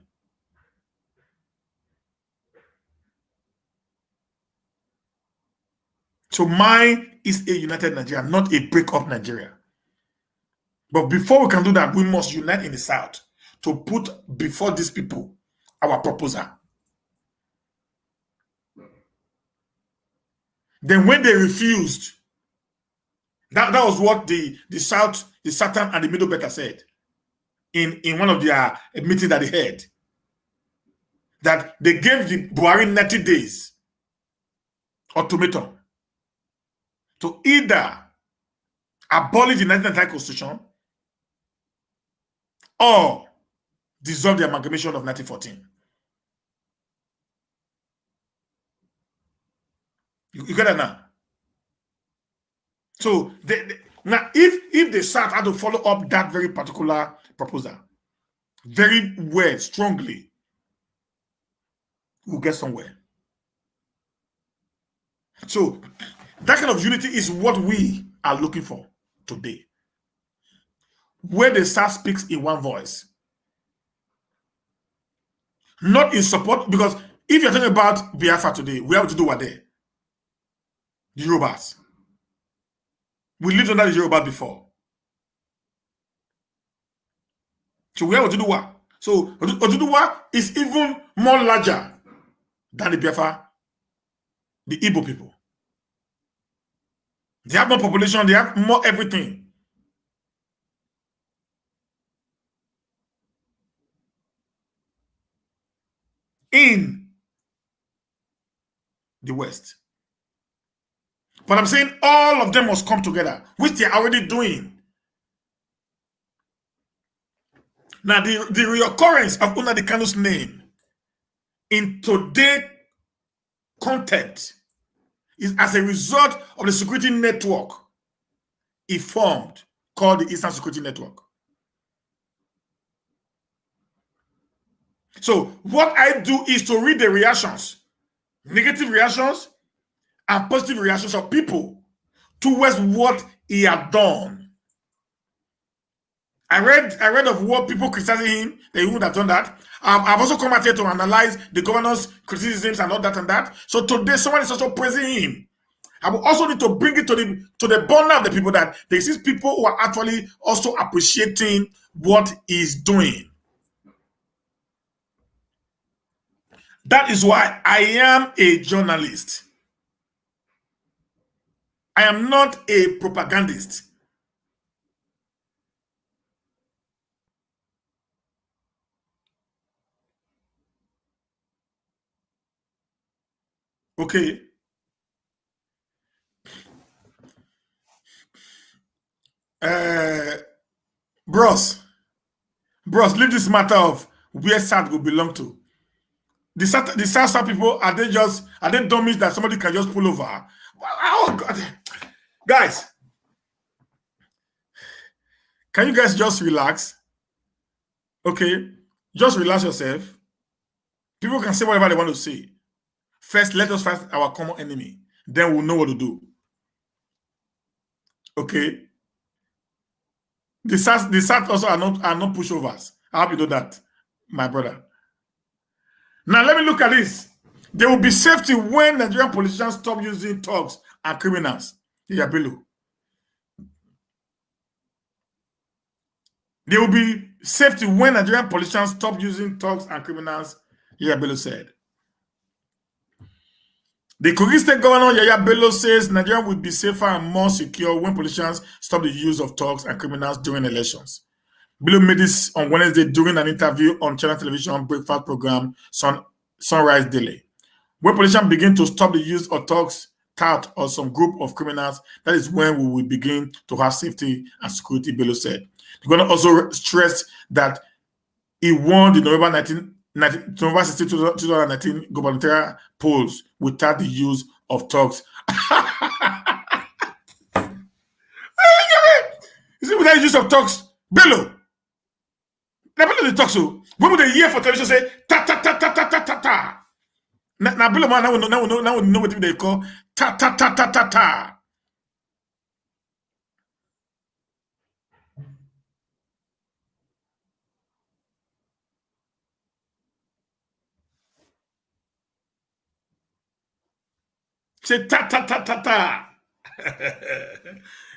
So mine is a united Nigeria, not a break-up Nigeria. But before we can do that, we must unite in the South to put before these people our proposal. Then when they refused, that was what the South, the Southern and the Middle Belt said in one of their meetings that they had. That they gave the Buhari 90 days ultimatum to either abolish the 1999 Constitution or dissolve the amalgamation of 1914. You get that now? So now, if the South had to follow up that very particular proposal very well, strongly, we'll get somewhere. So that kind of unity is what we are looking for today, where the South speaks in one voice, not in support. Because if you're talking about Biafra today, we have to do what there? The Yorubas. We lived under the Yoruba before. So we have to do what? So Oduduwa is even more larger than the Biafra, the Igbo people. They have more population, they have more everything. In the West. But I'm saying all of them must come together, which they're already doing. Now, the reoccurrence of Nnamdi Kanu's name in today's content is as a result of the security network he formed, called the Eastern Security Network. So what I do is to read the reactions, negative reactions and positive reactions of people towards what he had done. I read of what people criticizing him, they would have done that. I've also come out here to analyze the governor's criticisms and all that and that. So today, someone is also praising him. I will also need to bring it to the burner of the people that there is people who are actually also appreciating what he's doing. That is why I am a journalist. I am not a propagandist. Okay. Bros, leave this matter of where South will belong to. The South people, are they dummies that somebody can just pull over? Oh God. Guys, can you guys just relax? Okay, just relax yourself. People can say whatever they want to say. First, let us fight our common enemy. Then we'll know what to do. Okay. The South also are not pushovers. I hope you know that, my brother. Now let me look at this. There will be safety when Nigerian politicians stop using thugs and criminals. Yabelo. There will be safety when Nigerian politicians stop using thugs and criminals, Yaya Bello said. The Kogi State Governor Yaya Bello says Nigeria will be safer and more secure when politicians stop the use of thugs and criminals during elections. Bello made this on Wednesday during an interview on Channel Television breakfast program Sunrise Daily. When politicians begin to stop the use of thugs, tout, or some group of criminals, that is when we will begin to have safety and security, Bello said. The governor also stressed that he won the November 16, 2019 gubernatorial polls without the use of thugs. You see, without the use of thugs, Bello. Now, Bello the talk so. When would they hear for television say ta ta ta ta ta ta ta ta? Now, Bello man, now we know what they call ta ta ta ta ta ta. Say ta ta ta ta ta.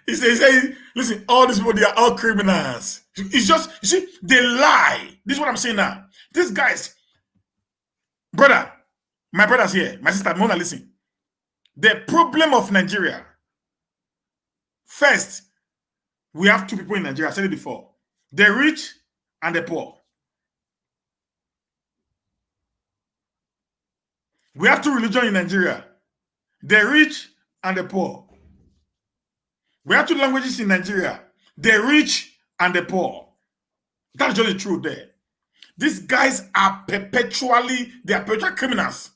He says, listen, all these people, they are all criminals. It's just, you see, they lie. This is what I'm saying now. These guys, brother, my brother's here, my sister, Mona, listen. The problem of Nigeria, first, we have two people in Nigeria, I said it before, the rich and the poor. We have two religions in Nigeria, the rich and the poor. We have two languages in Nigeria, the rich and the poor. That's just the truth there. These guys are perpetual criminals.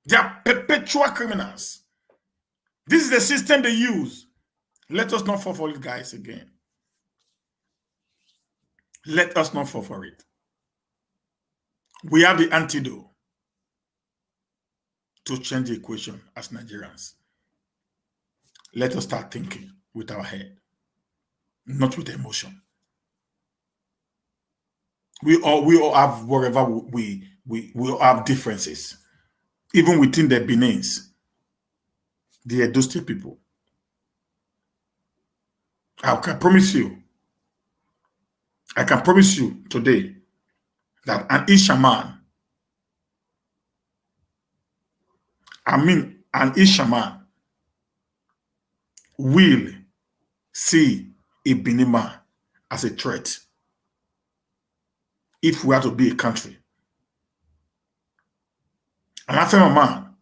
They are perpetual criminals. This is the system they use. Let us not fall for it, guys, again. Let us not fall for it. We have the antidote to change the equation as Nigerians. Let us start thinking with our head, not with emotion. We all have wherever we all have differences, even within the Benins, the Edo State people. I can promise you today that an Ishaman, will see a Benima as a threat if we are to be a country. An Afema man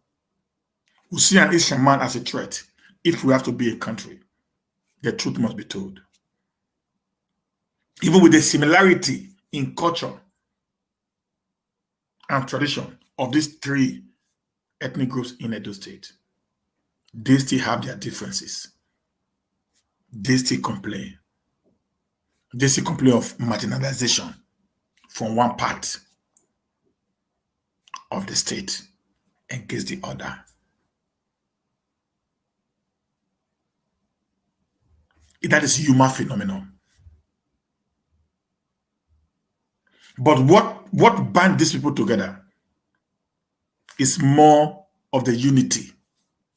will see an Ishaman as a threat if we have to be a country. The truth must be told. Even with the similarity in culture and tradition of these three ethnic groups in Edo State, they still have their differences. They still complain. They still complain of marginalization from one part of the state against the other. That is a human phenomenon. But what binds these people together is more of the unity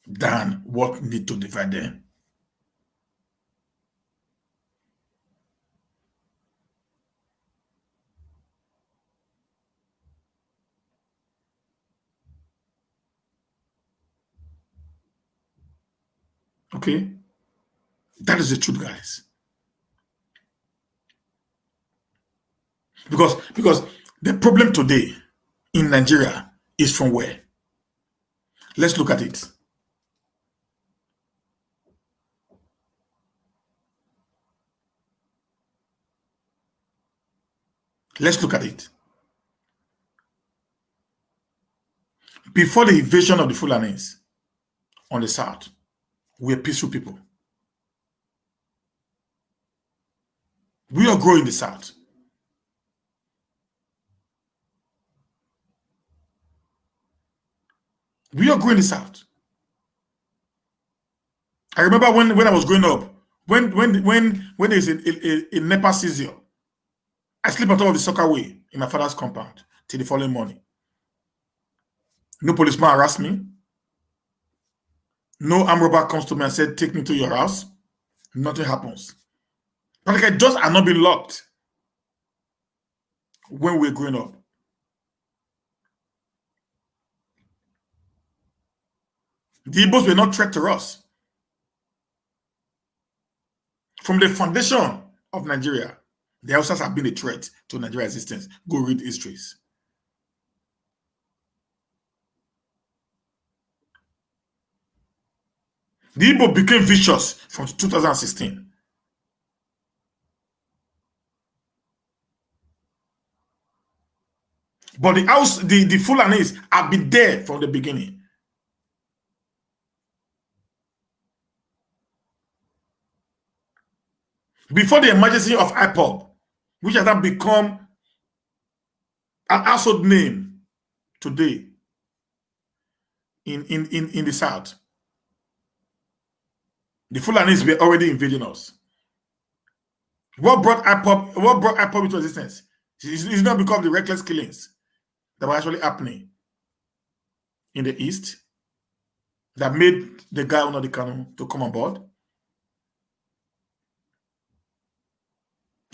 than what need to divide them. Okay? That is the truth, guys. Because the problem today in Nigeria is from where? Let's look at it. Let's look at it. Before the invasion of the Fulanis on the south, we are peaceful people. We all grow in the south. We all grow in the south. I remember when I was growing up, when there's a NEPA season, I sleep on top of the soccer way in my father's compound till the following morning. No policeman harass me. No armed robber comes to me and said, take me to your house. Nothing happens. But like doors are not being locked when we're growing up. The Igbos were not threat to us. From the foundation of Nigeria, the Hausas have been a threat to Nigeria's existence. Go read histories. The Igbo became vicious from 2016. But the Fulanis have been there from the beginning. Before the emergency of IPOB, which has now become an household name today in the South, the Fulanis were already invading us. What brought IPOB into existence? It's not because of the reckless killings that were actually happening in the East that made the guy Nnamdi Kanu to come on board.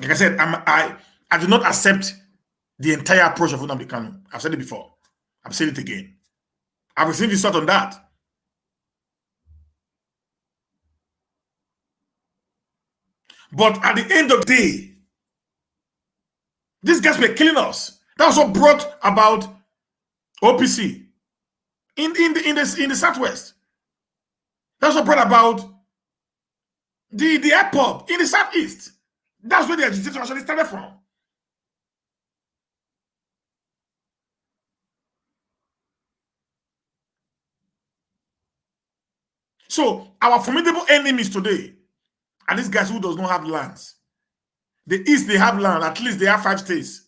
Like I said, I do not accept the entire approach of Nnamdi Kanu. I've said it before. I've said it again. I've received his thought on that. But at the end of the day, these guys were killing us. That's what brought about OPC in the Southwest. That's what brought about the IPOB in the Southeast. That's where the agitation actually started from. So our formidable enemies today are these guys who does not have lands. The East, they have land. At least they have 5 states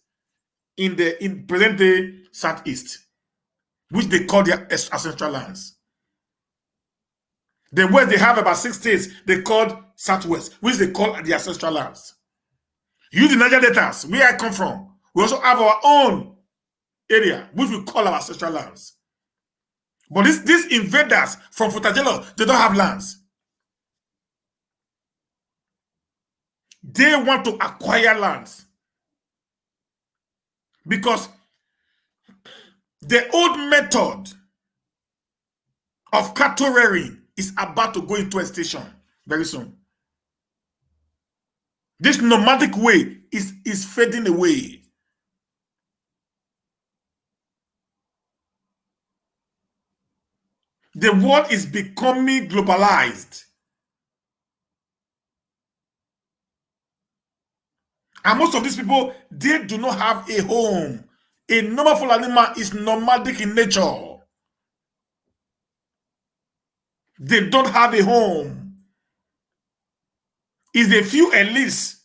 in present-day Southeast, which they call their ancestral lands. The West, they have about 6 states they call Southwest, which they call the ancestral lands. Use the Niger Deltas, where I come from. We also have our own area, which we call our ancestral lands. But these invaders from Futajelo, they don't have lands. They want to acquire lands because the old method of cattle rearing is about to go into extinction very soon. This nomadic way is fading away. The world is becoming globalized. And most of these people, they do not have a home. A normal Fulani man is nomadic in nature. They don't have a home. It's a few elites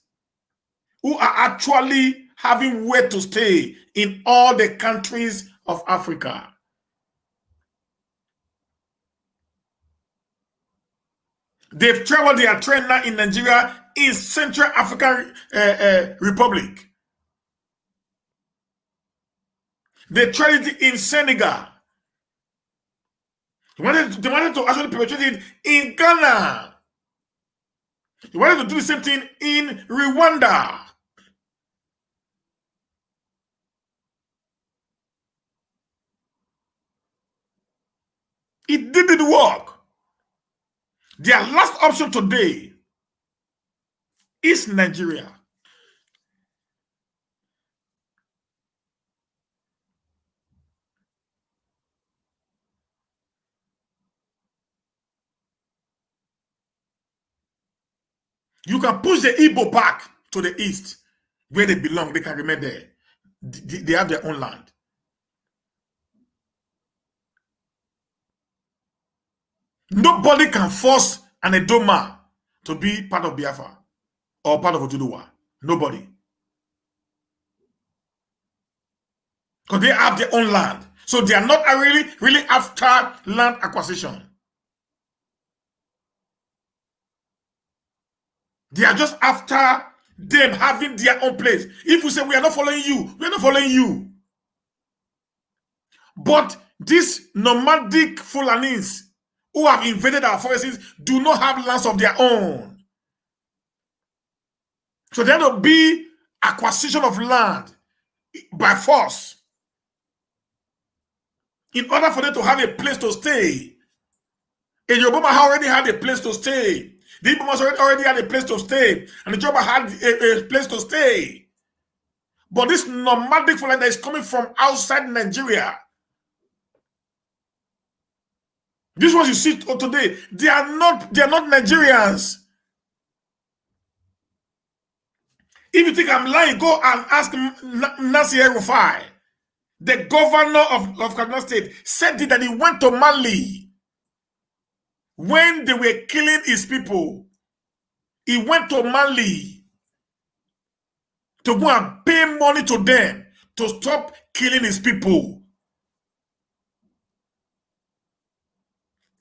who are actually having where to stay in all the countries of Africa. They've traveled their train now in Nigeria, in Central African Republic. They tried it in Senegal. They wanted to actually perpetrate it in Ghana. They wanted to do the same thing in Rwanda. It didn't work. Their last option today is Nigeria. You can push the Igbo back to the east where they belong. They can remain there. They have their own land. Nobody can force an Edoma to be part of Biafra or part of Ojuduwa. Nobody. Because they have their own land. So they are not really after land acquisition. They are just after them having their own place. If we say we are not following you, we are not following you. But these nomadic Fulanis who have invaded our forests do not have lands of their own. So there will be acquisition of land by force in order for them to have a place to stay. And Yoruba already had a place to stay. The Igbo must already had a place to stay, and the Yoruba had a place to stay. But this nomadic Fulani that is coming from outside Nigeria, this ones you see today, they are not Nigerians. If you think I'm lying, go and ask Nasir Rufai. The governor of Kaduna State said that he went to Mali when they were killing his people. He went to Mali to go and pay money to them to stop killing his people.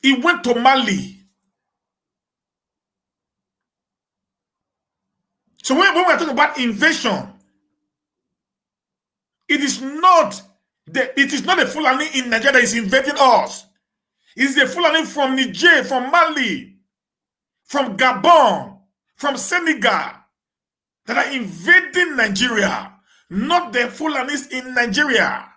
He went to Mali. So when we're talking about invasion, it is not the Fulani in Nigeria that is invading us. It is the Fulani from Niger, from Mali, from Gabon, from Senegal that are invading Nigeria, not the Fulanis in Nigeria.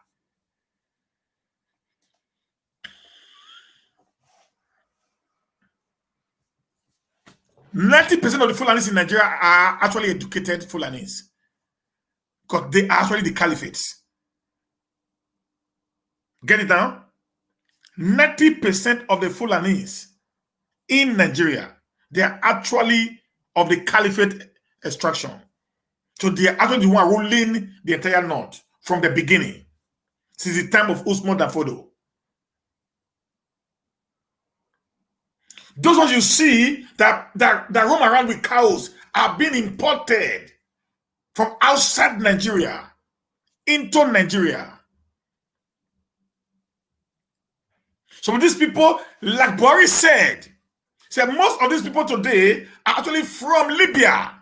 %90 of the Fulanis in Nigeria are actually educated Fulanis, because they are actually the caliphates. Get it down? 90% of the Fulanis in Nigeria, they are actually of the caliphate extraction. So they are actually the one ruling the entire north from the beginning, since the time of Usman Dafodo. Those ones you see that roam around with cows are being imported from outside Nigeria into Nigeria. Some of these people, like Boris said most of these people today are actually from Libya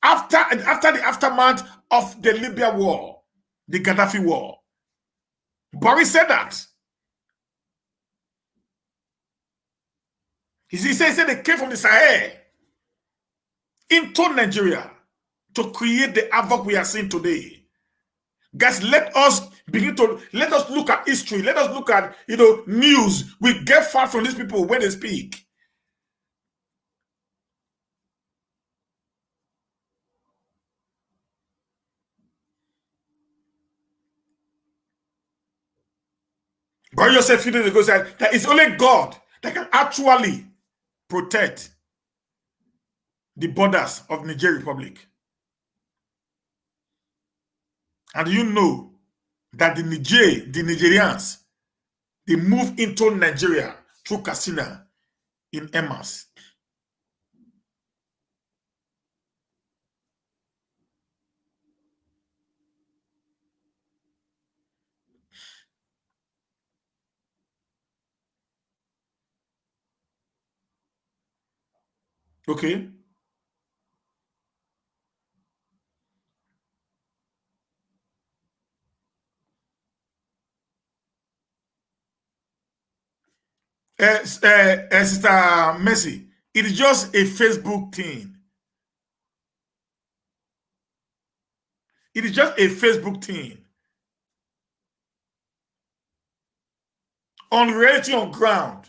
after the aftermath of the Libya war, the Gaddafi war. Boris said that. He said they came from the Sahel into Nigeria to create the havoc we are seeing today. Guys, let us look at history. Let us look at news. We get far from these people when they speak. But yourself few days ago said that it's only God that can actually protect the borders of Niger Republic. And you know that the Nigerians, they move into Nigeria through Katsina in Emas. Okay. Sister Mercy, it is just a Facebook thing. It is just a Facebook thing. On reality on ground.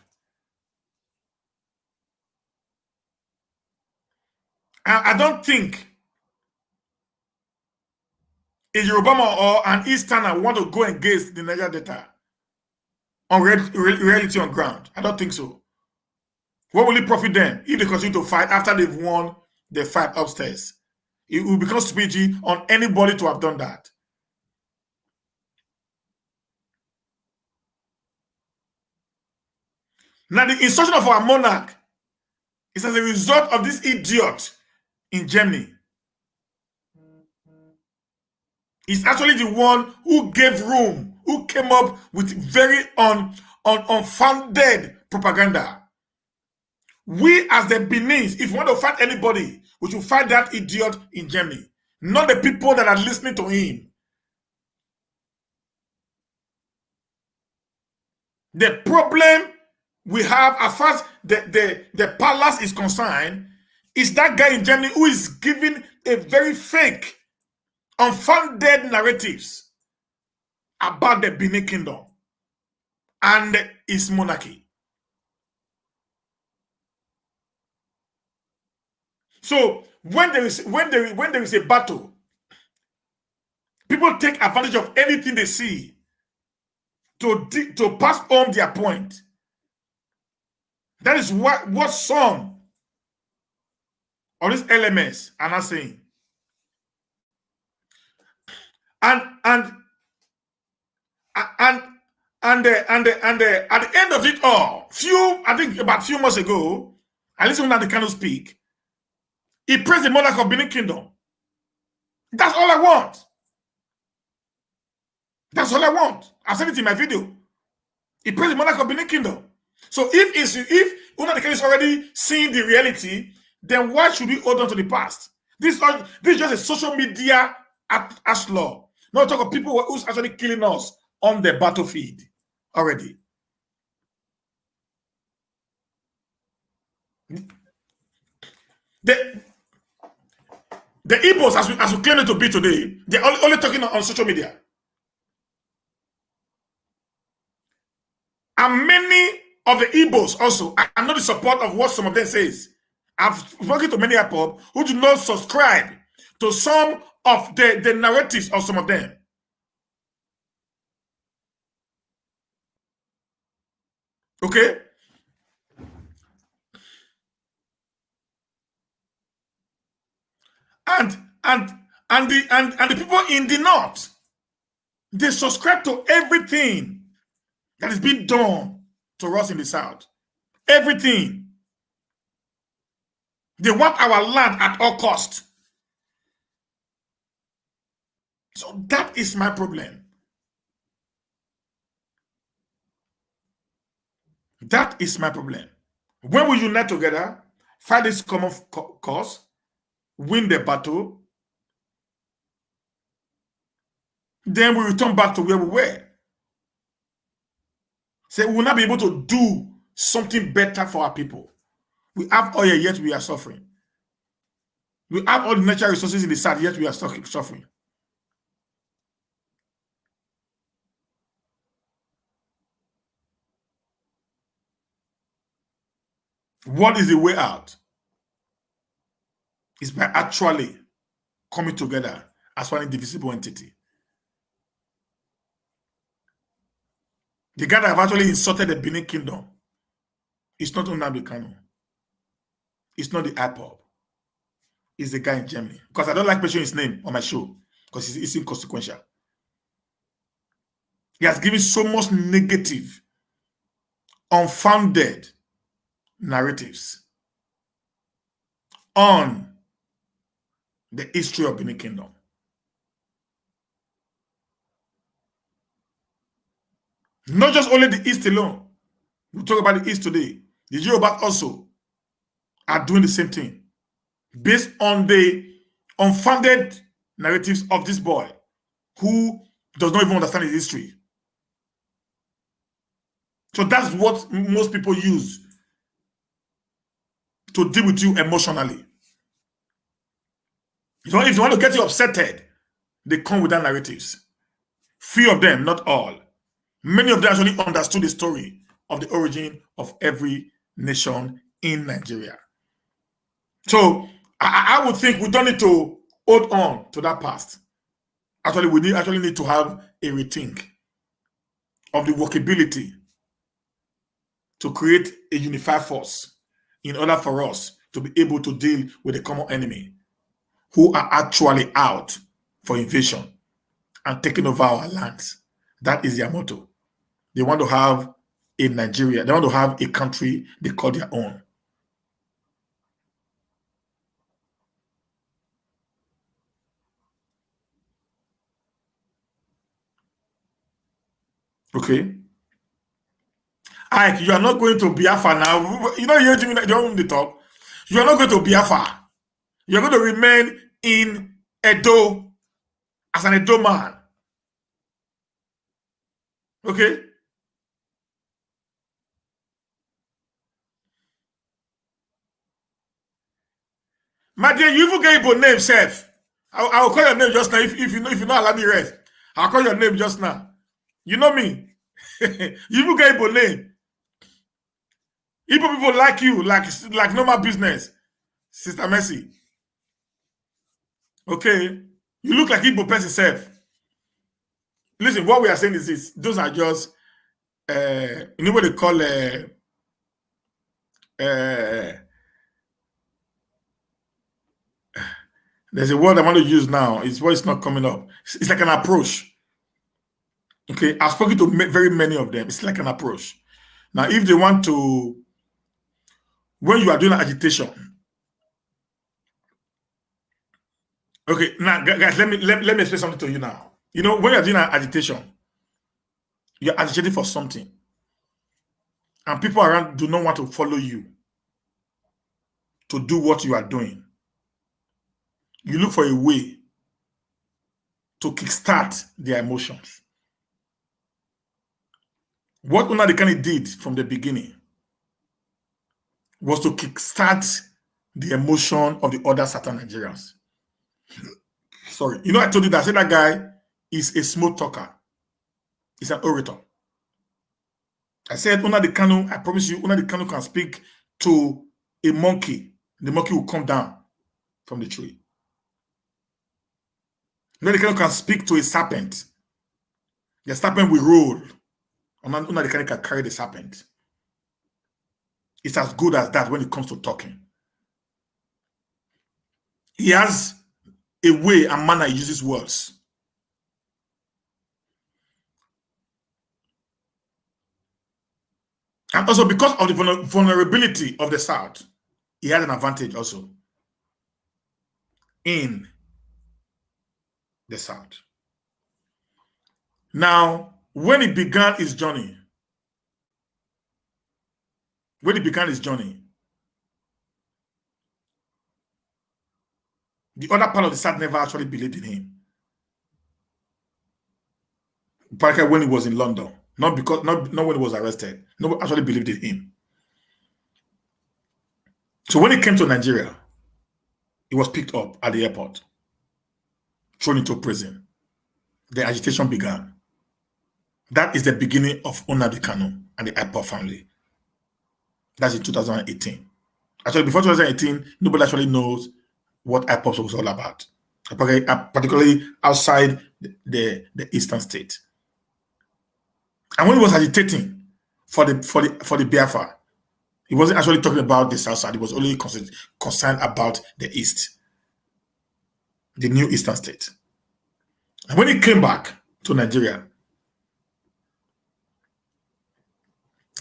I don't think a Yoruba or an Easterner want to go against the Niger Delta on reality on ground. I don't think so. What will it profit them if they continue to fight after they've won the fight upstairs? It will become stupidity on anybody to have done that. Now, the instruction of our monarch is as a result of this idiot in Germany. He's actually the one who gave room, who came up with very unfounded propaganda. We, as the Benin's, if we want to fight anybody, we should fight that idiot in Germany, not the people that are listening to him. The problem we have, as far as the palace is concerned, is that guy in Germany who is giving a very fake, unfounded narratives about the Benin Kingdom and its monarchy. So when there is a battle, people take advantage of anything they see to pass home their point. That is what some of these elements are not saying. And and and at the end of it all, I think about a few months ago, I listened to Nnamdi Kanu speak. He praised the monarch of Benin Kingdom. That's all I want. That's all I want. I said it in my video. He praised the monarch of Benin Kingdom. So if Nnamdi Kanu is already seeing the reality, then why should we hold on to the past? This is just a social media ash law. Not talk of people who's actually killing us on the battlefield already. The Igbos, as we claim it to be today, they're only talking on social media. And many of the Igbos also are not the support of what some of them says. I've spoken to many people who do not subscribe to some of the narratives of some of them. Okay? And the people in the north, they subscribe to everything that is being done to us in the south. Everything. They want our land at all cost. So that is my problem. That is my problem. When we unite together, fight this common cause, win the battle, then we return back to where we were. So we will not be able to do something better for our people. We have oil, yet we are suffering. We have all the natural resources in the south, yet we are suffering. What is the way out? It's by actually coming together as one indivisible entity. The guy that have actually insulted the Benin Kingdom is not Nnamdi Kanu. It's not the IPOB. It's the guy in Germany. Because I don't like mentioning his name on my show because it's inconsequential. He has given so much negative, unfounded narratives on the history of Benin Kingdom. Not just only the East alone. We talk about the East today. The Yoruba also are doing the same thing based on the unfounded narratives of this boy who does not even understand his history. So that's what most people use to deal with you emotionally. If you want to get you upset, they come with that narratives. Few of them, not all. Many of them actually understood the story of the origin of every nation in Nigeria. So I would think we don't need to hold on to that past. Actually, we need to have a rethink of the workability to create a unified force in order for us to be able to deal with the common enemy who are actually out for invasion and taking over our lands. That is their motto. They want to have a Nigeria. They want to have a country they call their own. Okay? Ike, you are not going to Biafra now. You know, you're doing the talk. You are not going to Biafra. You're going to remain in Edo as an Edo man. Okay? My dear, you even get your name, Chef. I'll call your name just now if you know allow me rest. I'll call your name just now. You know me. You even get your name. Igbo people like you, like normal business. Sister Mercy, okay, you look like Igbo person self. Listen, what we are saying is this: those are just, you know what they call uh, there's a word I want to use now. It's what it's not coming up. It's like an approach. Okay, I've spoken to very many of them. It's like an approach. Now, if they want to, when you are doing agitation, okay, now guys, let me explain something to you now. You know, when you're doing an agitation, you're agitating for something, and people around do not want to follow you to do what you are doing. You look for a way to kickstart their emotions. What Nnamdi Kanu did from the beginning was to kickstart the emotion of the other Southern Nigerians. Sorry. You know, I told you that I said that guy is a smooth talker. He's an orator. I said, Nnamdi Kanu, I promise you, Nnamdi Kanu can speak to a monkey. The monkey will come down from the tree. Nnamdi Kanu can speak to a serpent. The serpent will roll. Nnamdi Kanu can carry the serpent. It's as good as that when it comes to talking. He has a way and manner he uses words. And also because of the vulnerability of the South, he had an advantage also in the South. Now, when he began his journey, the other part of the South never actually believed in him. Particularly when he was in London, not when he was arrested. Nobody actually believed in him. So when he came to Nigeria, he was picked up at the airport, thrown into prison. The agitation began. That is the beginning of Nnamdi Kanu and the IPOB family. That's in 2018. Actually, before 2018, nobody actually knows what IPOB was all about, particularly outside the eastern state. And when he was agitating for the Biafra, he wasn't actually talking about the south side. He was only concerned about the east, the new eastern state. And when he came back to Nigeria,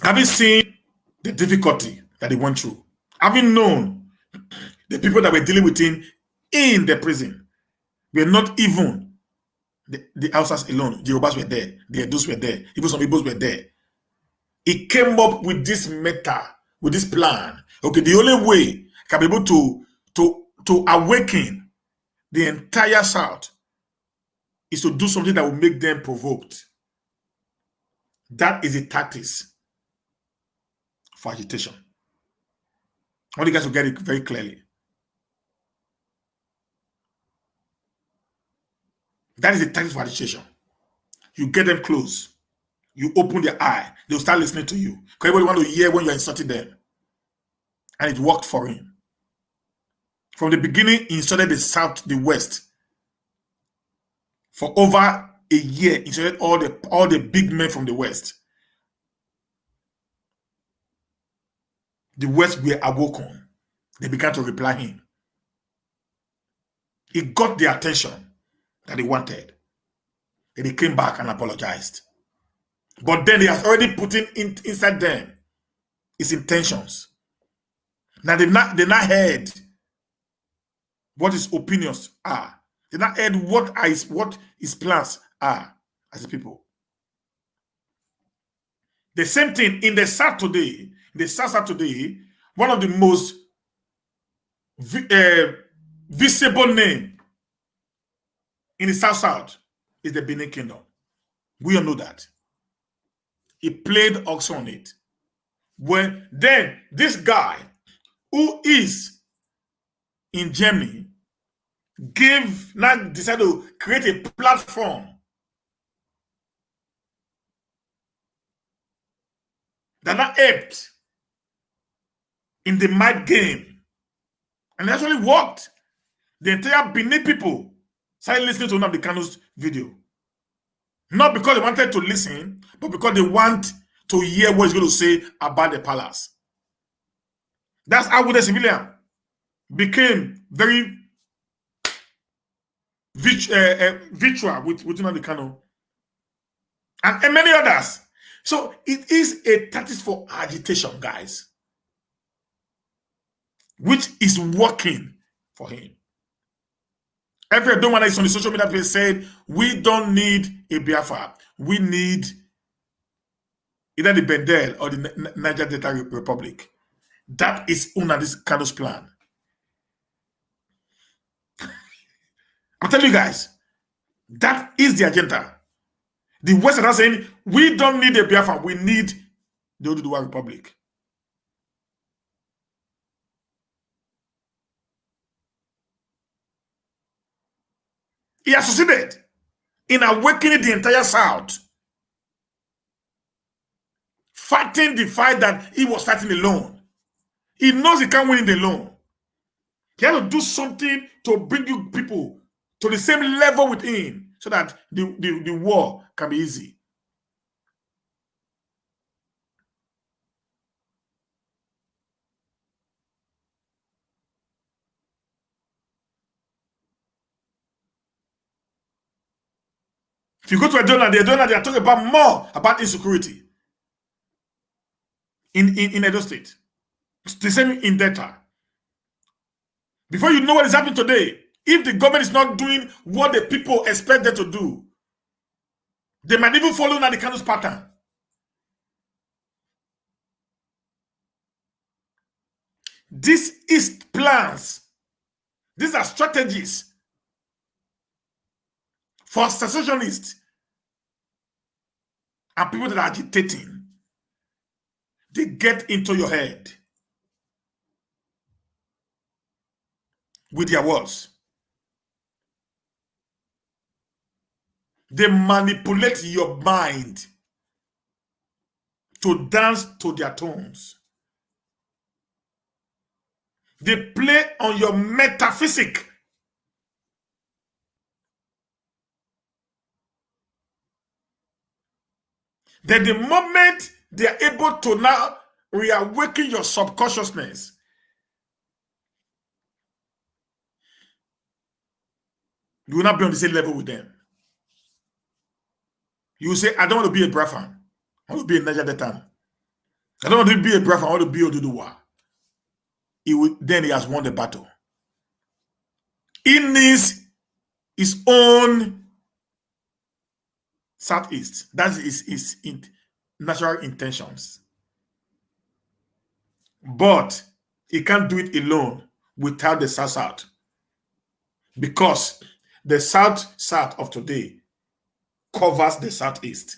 having seen the difficulty that he went through, having known the people that were dealing with him in the prison were not even the Hausas alone. The Yorubas were there, the Edus were there, even some Igbos were there. He came up with this with this plan. Okay, the only way can be able to awaken the entire South is to do something that will make them provoked. That is a tactics for agitation. I want you guys to get it very clearly. That is a tactics for agitation. You get them close. You open their eye. They'll start listening to you. Because everybody want to hear when you're insulting them. And it worked for him. From the beginning, he insulted the South, the West. For over a year, he insulted all the big men from the West. The West were awoken. They began to reply him. He got the attention that he wanted. And he came back and apologized. But then they had already put inside them his intentions. Now they've not heard what his opinions are. They've not heard what his plans are as a people. The same thing in the South today. In the South today, one of the most visible name in the South is the Benin Kingdom. We all know that. He played also on it. Then this guy who is in Germany decided to create a platform that not helped in the mind game And it actually worked. The entire Benin people started listening to Nnamdi Kanu's video. Not because they wanted to listen, but because they want to hear what he's going to say about the palace. That's how the civilian became very virtual with Nnamdi Kanu and many others. So it is a tactic for agitation, guys, which is working for him. Every Adoma is on the social media page said, we don't need a Biafra. We need either the Bendel or the Niger Delta Republic. That is Nnamdi Kanu's plan. I'm telling you guys, that is the agenda. The West are saying, we don't need a Biafra, we need the Oduduwa Republic. He has succeeded in awakening the entire South, fighting the fight that he was fighting alone. He knows he can't win it alone. He has to do something to bring you people to the same level with him so that the war can be easy. If you go to Adona, they are talking about more about insecurity in Edo State. It's the same in Delta. Before you know what is happening today, if the government is not doing what the people expect them to do, they might even follow Nnamdi Kanu's pattern. This is plans. These are strategies for secessionists and people that are agitating. They get into your head with their words. They manipulate your mind to dance to their tones. They play on your metaphysics. Then the moment they are able to now reawaken your subconsciousness, you will not be on the same level with them. You will say, I don't want to be a Biafran. I want to be a Niger Delta. I don't want to be a Biafran. I want to be Oduduwa. Then he has won the battle. He needs his own Southeast. That is his natural intentions. But he can't do it alone without the South. Because the South of today covers the Southeast.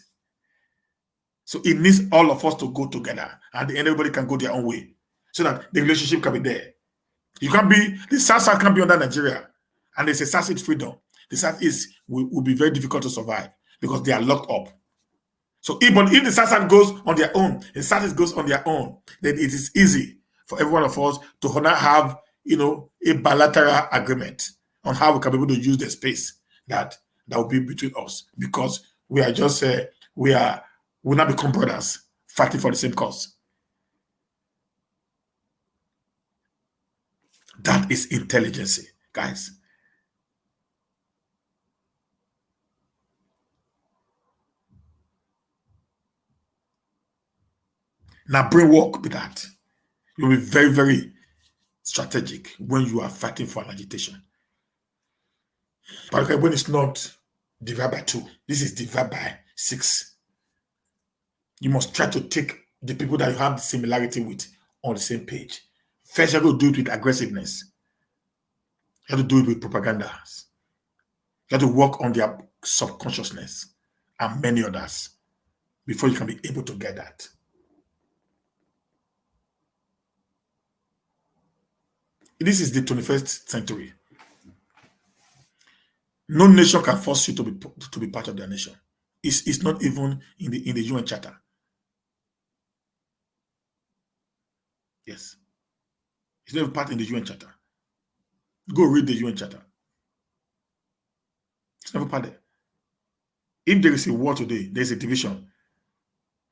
So it needs all of us to go together, and everybody can go their own way, so that the relationship can be there. You can't be, the South can't be under Nigeria, and there's a Southeast freedom. The Southeast will be very difficult to survive because they are locked up. So even if the South goes on their own, the Southeast goes on their own, then it is easy for every one of us to have, a bilateral agreement on how we can be able to use the space that will be between us, because we are just we'll not become brothers fighting for the same cause. That is intelligence, guys. Now, brain work with that. You'll be very, very strategic when you are fighting for an agitation. But okay, when it's not divided by 2, this is divided by 6. You must try to take the people that you have the similarity with on the same page. First, you have to do it with aggressiveness. You have to do it with propaganda. You have to work on their subconsciousness and many others before you can be able to get that. This is the 21st century. No nation can force you to be part of their nation. It's not even in the UN Charter. Yes. It's not even part in the UN Charter. Go read the UN Charter. It's never part there. If there is a war today, there's a division.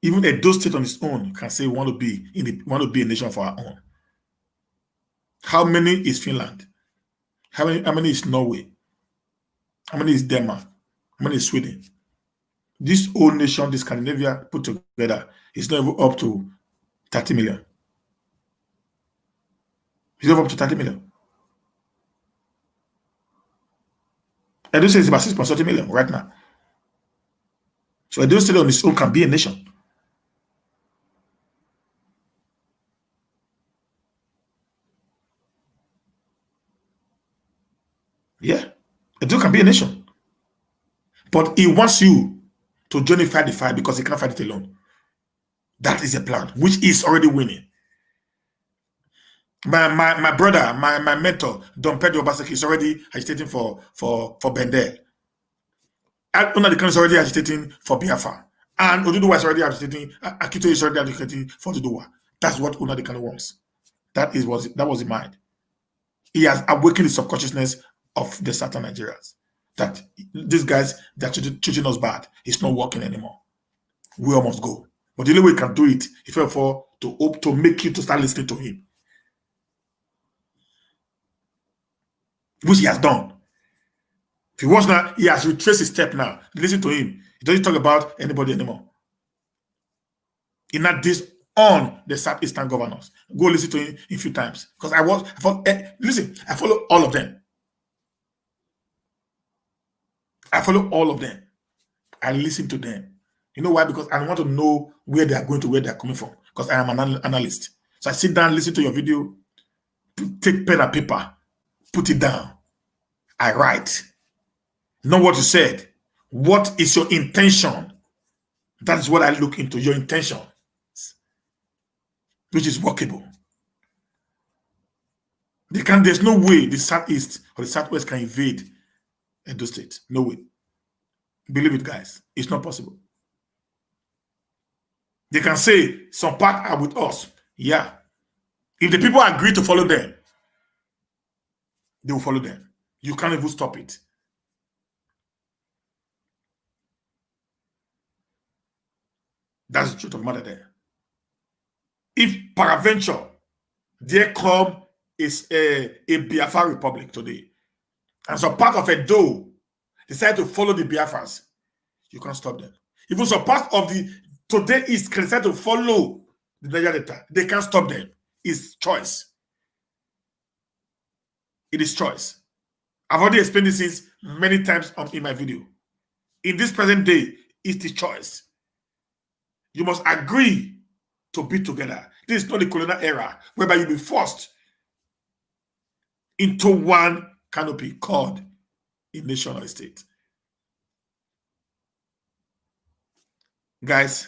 Even Edo State on its own can say we want to be a nation for our own. How many is Finland? How many is Norway? How many is Denmark? How many is Sweden? This whole nation, this Scandinavia put together, is not even up to 30 million. It's not up to 30 million. Edo State is about 6.30 million right now. So Edo State on its own can be a nation. Yeah, Edo can be a nation. But he wants you to join fight the fight because he cannot fight it alone. That is a plan, which is already winning. My brother, my mentor, Don Pedro Obaseki, is already agitating for Bendel. And Nnamdi Kanu is already agitating for Biafra. And Oduduwa is already agitating, Akito is already agitating for Oduduwa. That's what Nnamdi Kanu wants. That was in mind. He has awakened the subconsciousness of the Southern Nigerians that these guys, they're treating us bad. It's not working anymore. We all must go. But the only way we can do it is to make you to start listening to him. Which he has done. If you watch now, he has retraced his step now. Listen to him. He doesn't talk about anybody anymore. He not this on the Southeastern governors. Go listen to him a few times. Because I follow all of them. I follow all of them. I listen to them. You know why? Because I want to know where they are going to, where they are coming from. Because I am an analyst. So I sit down, listen to your video, take pen and paper, put it down. I write. Know what you said. What is your intention? That is what I look into, your intention, which is workable. There's no way the Southeast or the Southwest can invade Edo State. No way. Believe it, guys. It's not possible. They can say some part are with us. Yeah. If the people agree to follow them, they will follow them. You can't even stop it. That's the truth of the matter there. If peradventure there come is a Biafra republic today, and some part of Edo decide to follow the Biafrans, you can't stop them. Even some part of the today East can decide to follow the Niger Delta, they can't stop them. It's choice. It is choice. I've already explained this many times in my video. In this present day, it's the choice. You must agree to be together. This is not the colonial era whereby you'll be forced into one canopy called a nation or a state. Guys,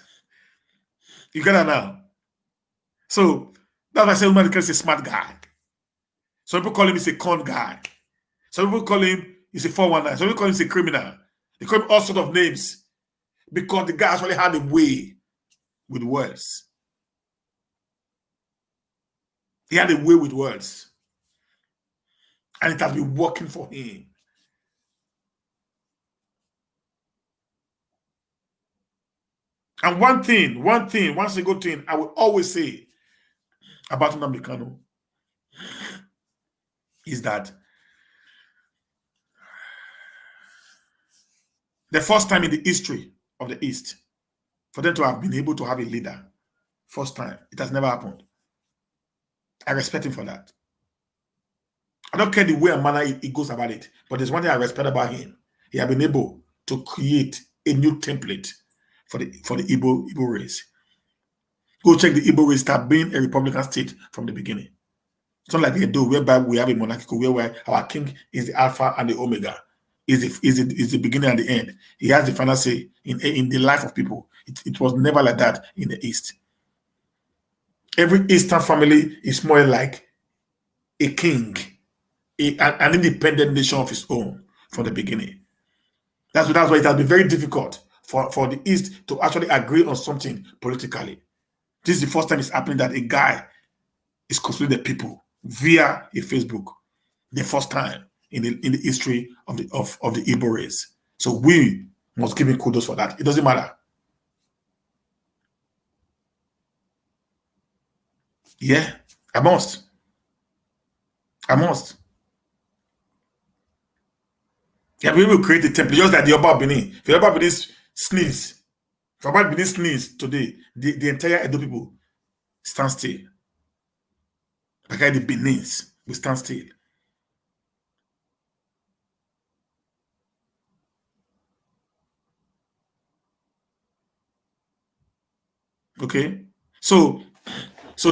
you get that now? So that's why I say Nnamdi Kanu is a smart guy. Some people call him a con guy. Some people call him a 419. Some people call him a criminal. They call him all sorts of names because the guy actually had a way with words. He had a way with words. And it has been working for him. And one single thing I will always say about Nnamdi Kanu is that the first time in the history of the East for them to have been able to have a leader, first time, it has never happened. I respect him for that. I don't care the way and manner he goes about it, but there's one thing I respect about him. He has been able to create a new template for the Igbo race. Go check the Igbo race that being a Republican state from the beginning. It's not like they do, whereby we have a monarchical, where our king is the Alpha and the Omega, is the beginning and the end. He has the final say in the life of people. It was never like that in the East. Every Eastern family is more like a king, an independent nation of its own from the beginning. That's why it has been very difficult for the East to actually agree on something politically. This is the first time it's happening that a guy is controlling the people via a Facebook. The first time in the history of the Igbo race. So we must give him kudos for that. It doesn't matter. Yeah, I must. I must. Yeah, we will create a template just like the Yoruba Benin. If Yoruba Benin sneeze, if Yoruba Benin sneeze today, the entire Edo people stand still. Like the Benins, we stand still. Okay, so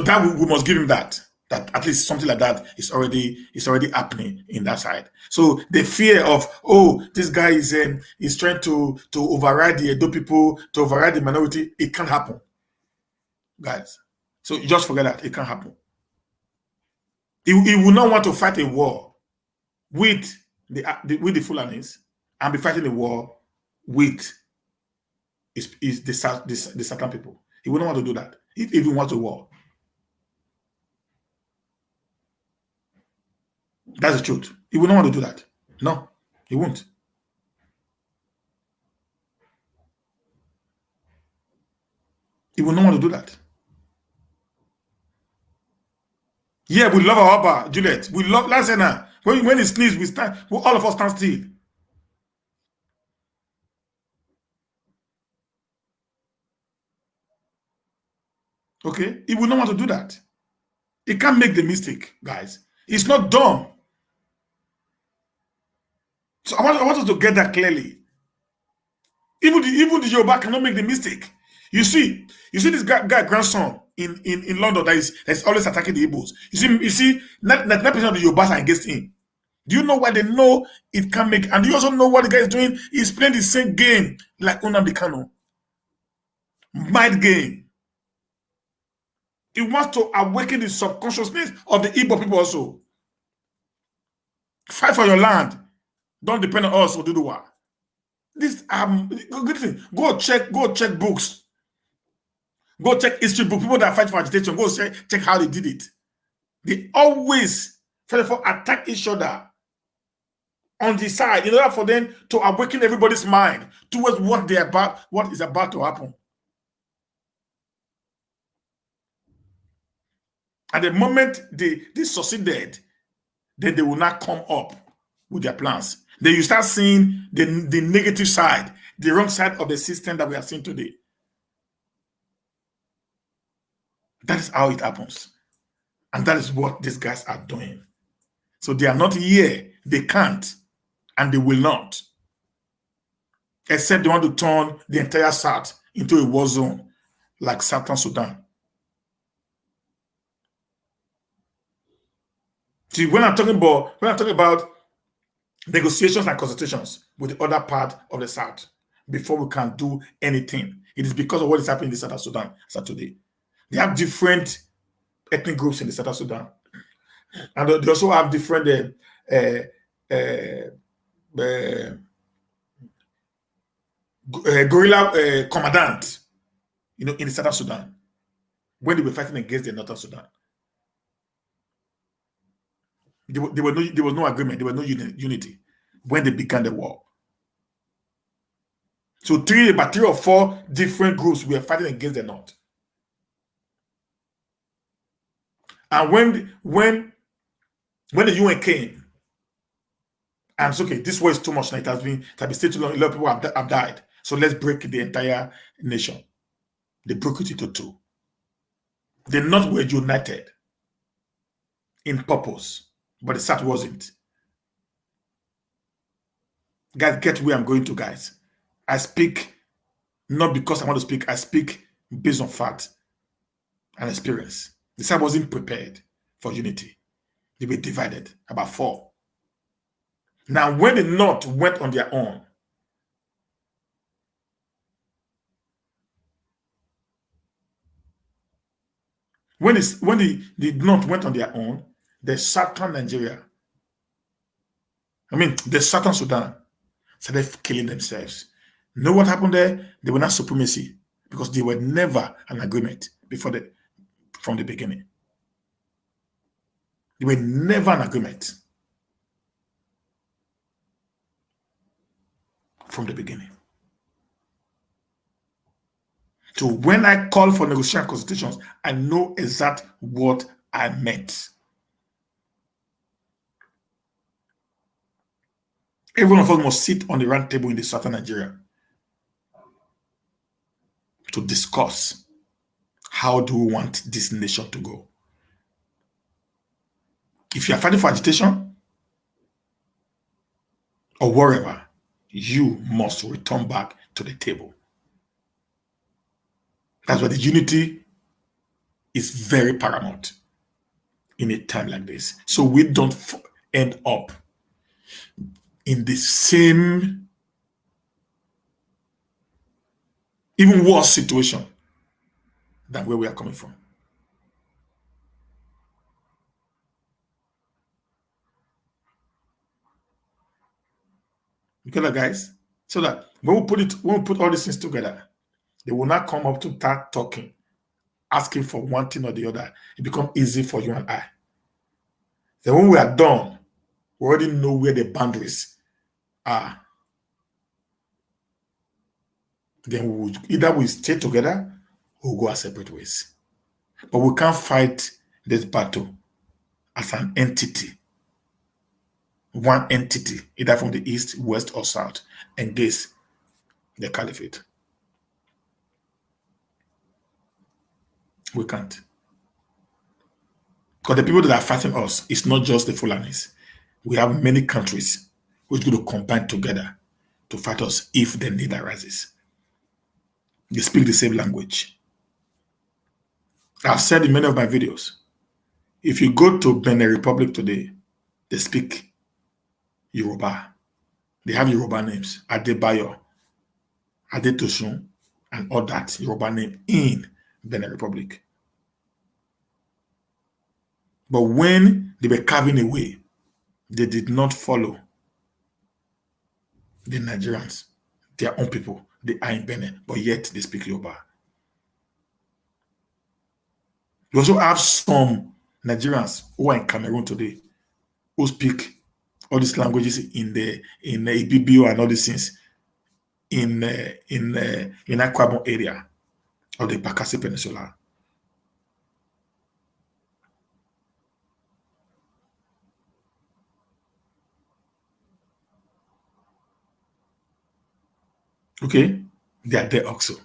that we must give him that. That at least something like that is already happening in that side. So the fear of, oh, this guy is trying to override the Edo people, to override the minority, it can't happen, guys. So you just forget that it can't happen. He will not want to fight a war with with the Fulanis and be fighting a war with is the certain people. He wouldn't want to do that if he wants a war. That's the truth. He would not want to do that. No, he won't. He will not want to do that. Yeah, we love our Abba, Juliet. We love Lazena. When he sneezes, we stand. All of us stand still. Okay, he will not want to do that. He can't make the mistake, guys. It's not dumb. So I want us to get that clearly. Even the Yoruba cannot make the mistake. You see this guy grandson in London that is always attacking the Igbos. You see, 99% of the Yorubas are against him. Do you know why they know it can make? And do you also know what the guy is doing? He's playing the same game like Nnamdi Kanu. Mind game. He wants to awaken the subconsciousness of the Igbo people also. Fight for your land. Don't depend on us or do the war. This good thing. Go check books. Go check history book. People that fight for agitation, go check how they did it. They always try to attack each other on the side in order for them to awaken everybody's mind towards what is about to happen. At the moment they succeeded, then they will not come up with their plans. Then you start seeing the negative side, the wrong side of the system that we are seeing today. That is how it happens. And that is what these guys are doing. So they are not here. They can't. And they will not. Except they want to turn the entire South into a war zone like Southern Sudan. See, when I'm talking about negotiations and consultations with the other part of the South before we can do anything, it is because of what is happening in the Southern Sudan as of today. They have different ethnic groups in the Southern Sudan, and they also have different guerrilla commandants, in the Southern Sudan when they were fighting against the Northern Sudan. There was no agreement. There was no unity when they began the war. So about three or four different groups were fighting against the North. And when the UN came, and it's okay, this war is too much now. It has been stayed too long. A lot of people have died. So let's break the entire nation. They broke it into two. The North were united in purpose, but the South wasn't. Guys, get where I'm going to, guys. I speak not because I want to speak. I speak based on fact and experience. The South wasn't prepared for unity. They were divided, about four. Now, when the North went on their own, when the North went on their own, the Southern Nigeria, the Southern Sudan, started killing themselves. You know what happened there? They were not supremacy because they were never an agreement from the beginning. They were never an agreement. from the beginning. So when I call for negotiation consultations, I know exactly what I meant. Every one of us must sit on the round table in the southern Nigeria to discuss how do we want this nation to go. If you are fighting for agitation or wherever, you must return back to the table. That's why the unity is very paramount in a time like this. So we don't end up in the same, even worse situation than where we are coming from. You get that, guys? So that when we put all these things together, they will not come up to start talking, asking for one thing or the other. It becomes easy for you and I. Then when we are done, we already know where the boundaries are. Then either we stay together or we'll go our separate ways. But we can't fight this battle as an entity, one entity, either from the east, west, or south, against the caliphate. We can't. Because the people that are fighting us, it's not just the Fulanis. We have many countries which are going to combine together to fight us if the need arises. They speak the same language. I've said in many of my videos, if you go to Benin Republic today, they speak Yoruba. They have Yoruba names, Adebayo, Adetosun, and all that Yoruba name in Benin Republic. But when they were carving away, they did not follow the Nigerians, their own people. They are in Benin, but yet they speak Yoruba. You also have some Nigerians who are in Cameroon today who speak all these languages in the Ibibio and all these things in Akwa Ibom area of the Bakassi Peninsula. Okay, they are there also.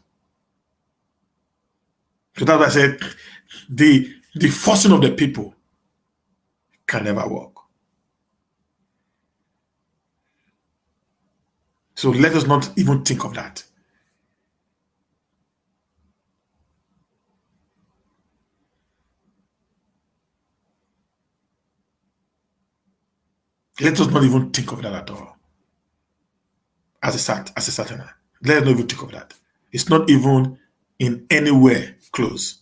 So that's why I said the forcing of the people can never work. So let us not even think of that. Let us not even think of that at all. As a Saturday, let us not even think of that. It's not even in anywhere close.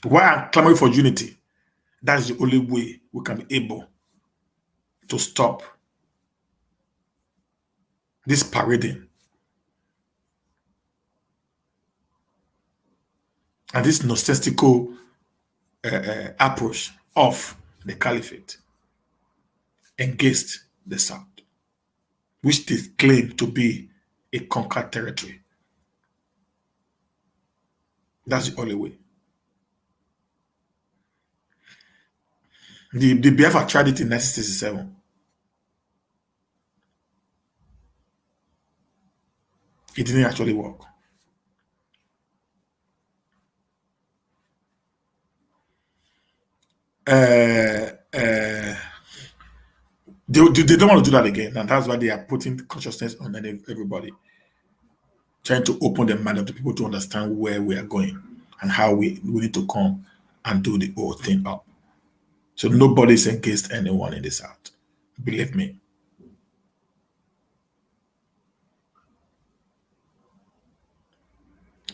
Why I'm clamoring for unity? That's the only way we can be able to stop this parading and this nonsensical approach of the caliphate against the South, which they claim to be a conquered territory. That's the only way. The Biafra tried it in 1967. It didn't actually work. They don't want to do that again, and that's why they are putting consciousness on everybody, trying to open the mind of the people to understand where we are going and how we need to come and do the whole thing up. So nobody's against anyone in the South. Believe me.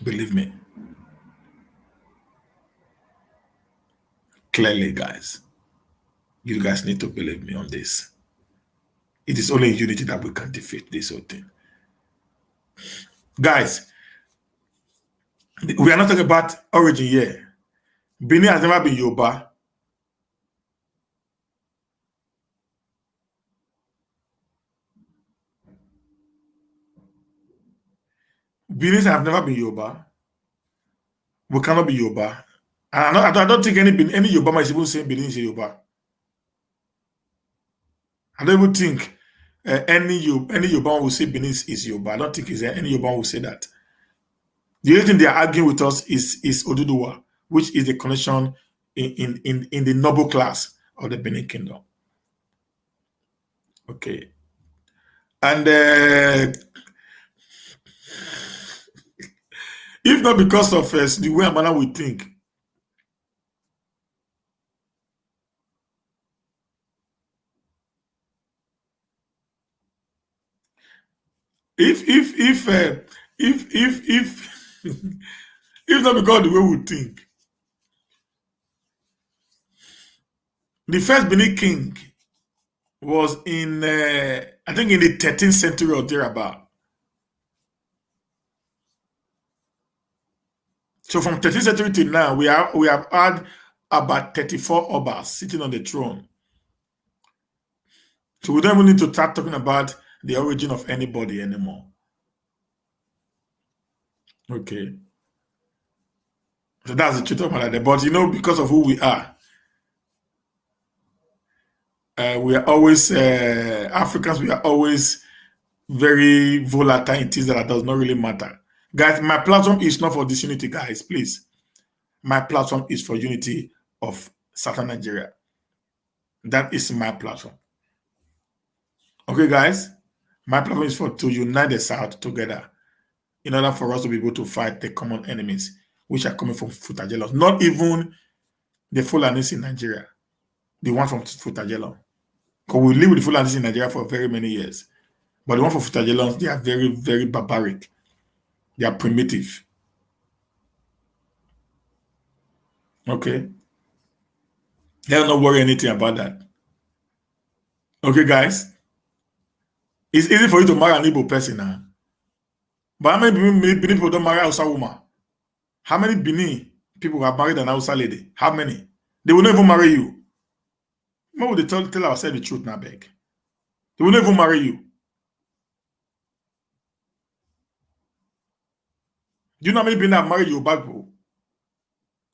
Believe me. Clearly, guys. You guys need to believe me on this. It is only in unity that we can defeat this whole thing. Guys, we are not talking about origin here. Benin has never been Yoruba. Benin have never been Yoruba. We cannot be Yoruba. I don't think any Yoruba man is even saying Benin is Yoruba. I don't even think any Yoruba will say Benin is Yoruba. I don't think any Yoruba will say that. The only thing they are arguing with us is Oduduwa, which is the connection in the noble class of the Benin Kingdom. Okay. And if not because of the way Amana we think, if if not because of the way we think, the first Benin king was in I think in the 13th century or thereabout. So from 13th century to now, we have had about 34 obas sitting on the throne. So we don't even need to start talking about the origin of anybody anymore. Okay. So that's the truth of matter. But because of who we are always Africans. We are always very volatile in things that does not really matter. Guys, my platform is not for disunity, guys. Please, my platform is for unity of Southern Nigeria. That is my platform. Okay, guys, my platform is to unite the South together in order for us to be able to fight the common enemies, which are coming from Futajelos. Not even the Fulanis in Nigeria, the one from Futajelos. Because we live with the Fulanis in Nigeria for very many years. But the one from Futajelos, they are very, very barbaric. They are primitive. Okay? Let's not worry anything about that. Okay, guys? It's easy for you to marry an Igbo person now. But how many Benin people don't marry a Hausa woman? How many Benin people have married an Hausa lady? How many? They will not even marry you. Why would they tell ourselves the truth now, beg? They will not even marry you. Do you know how many Benin have married Yoruba people?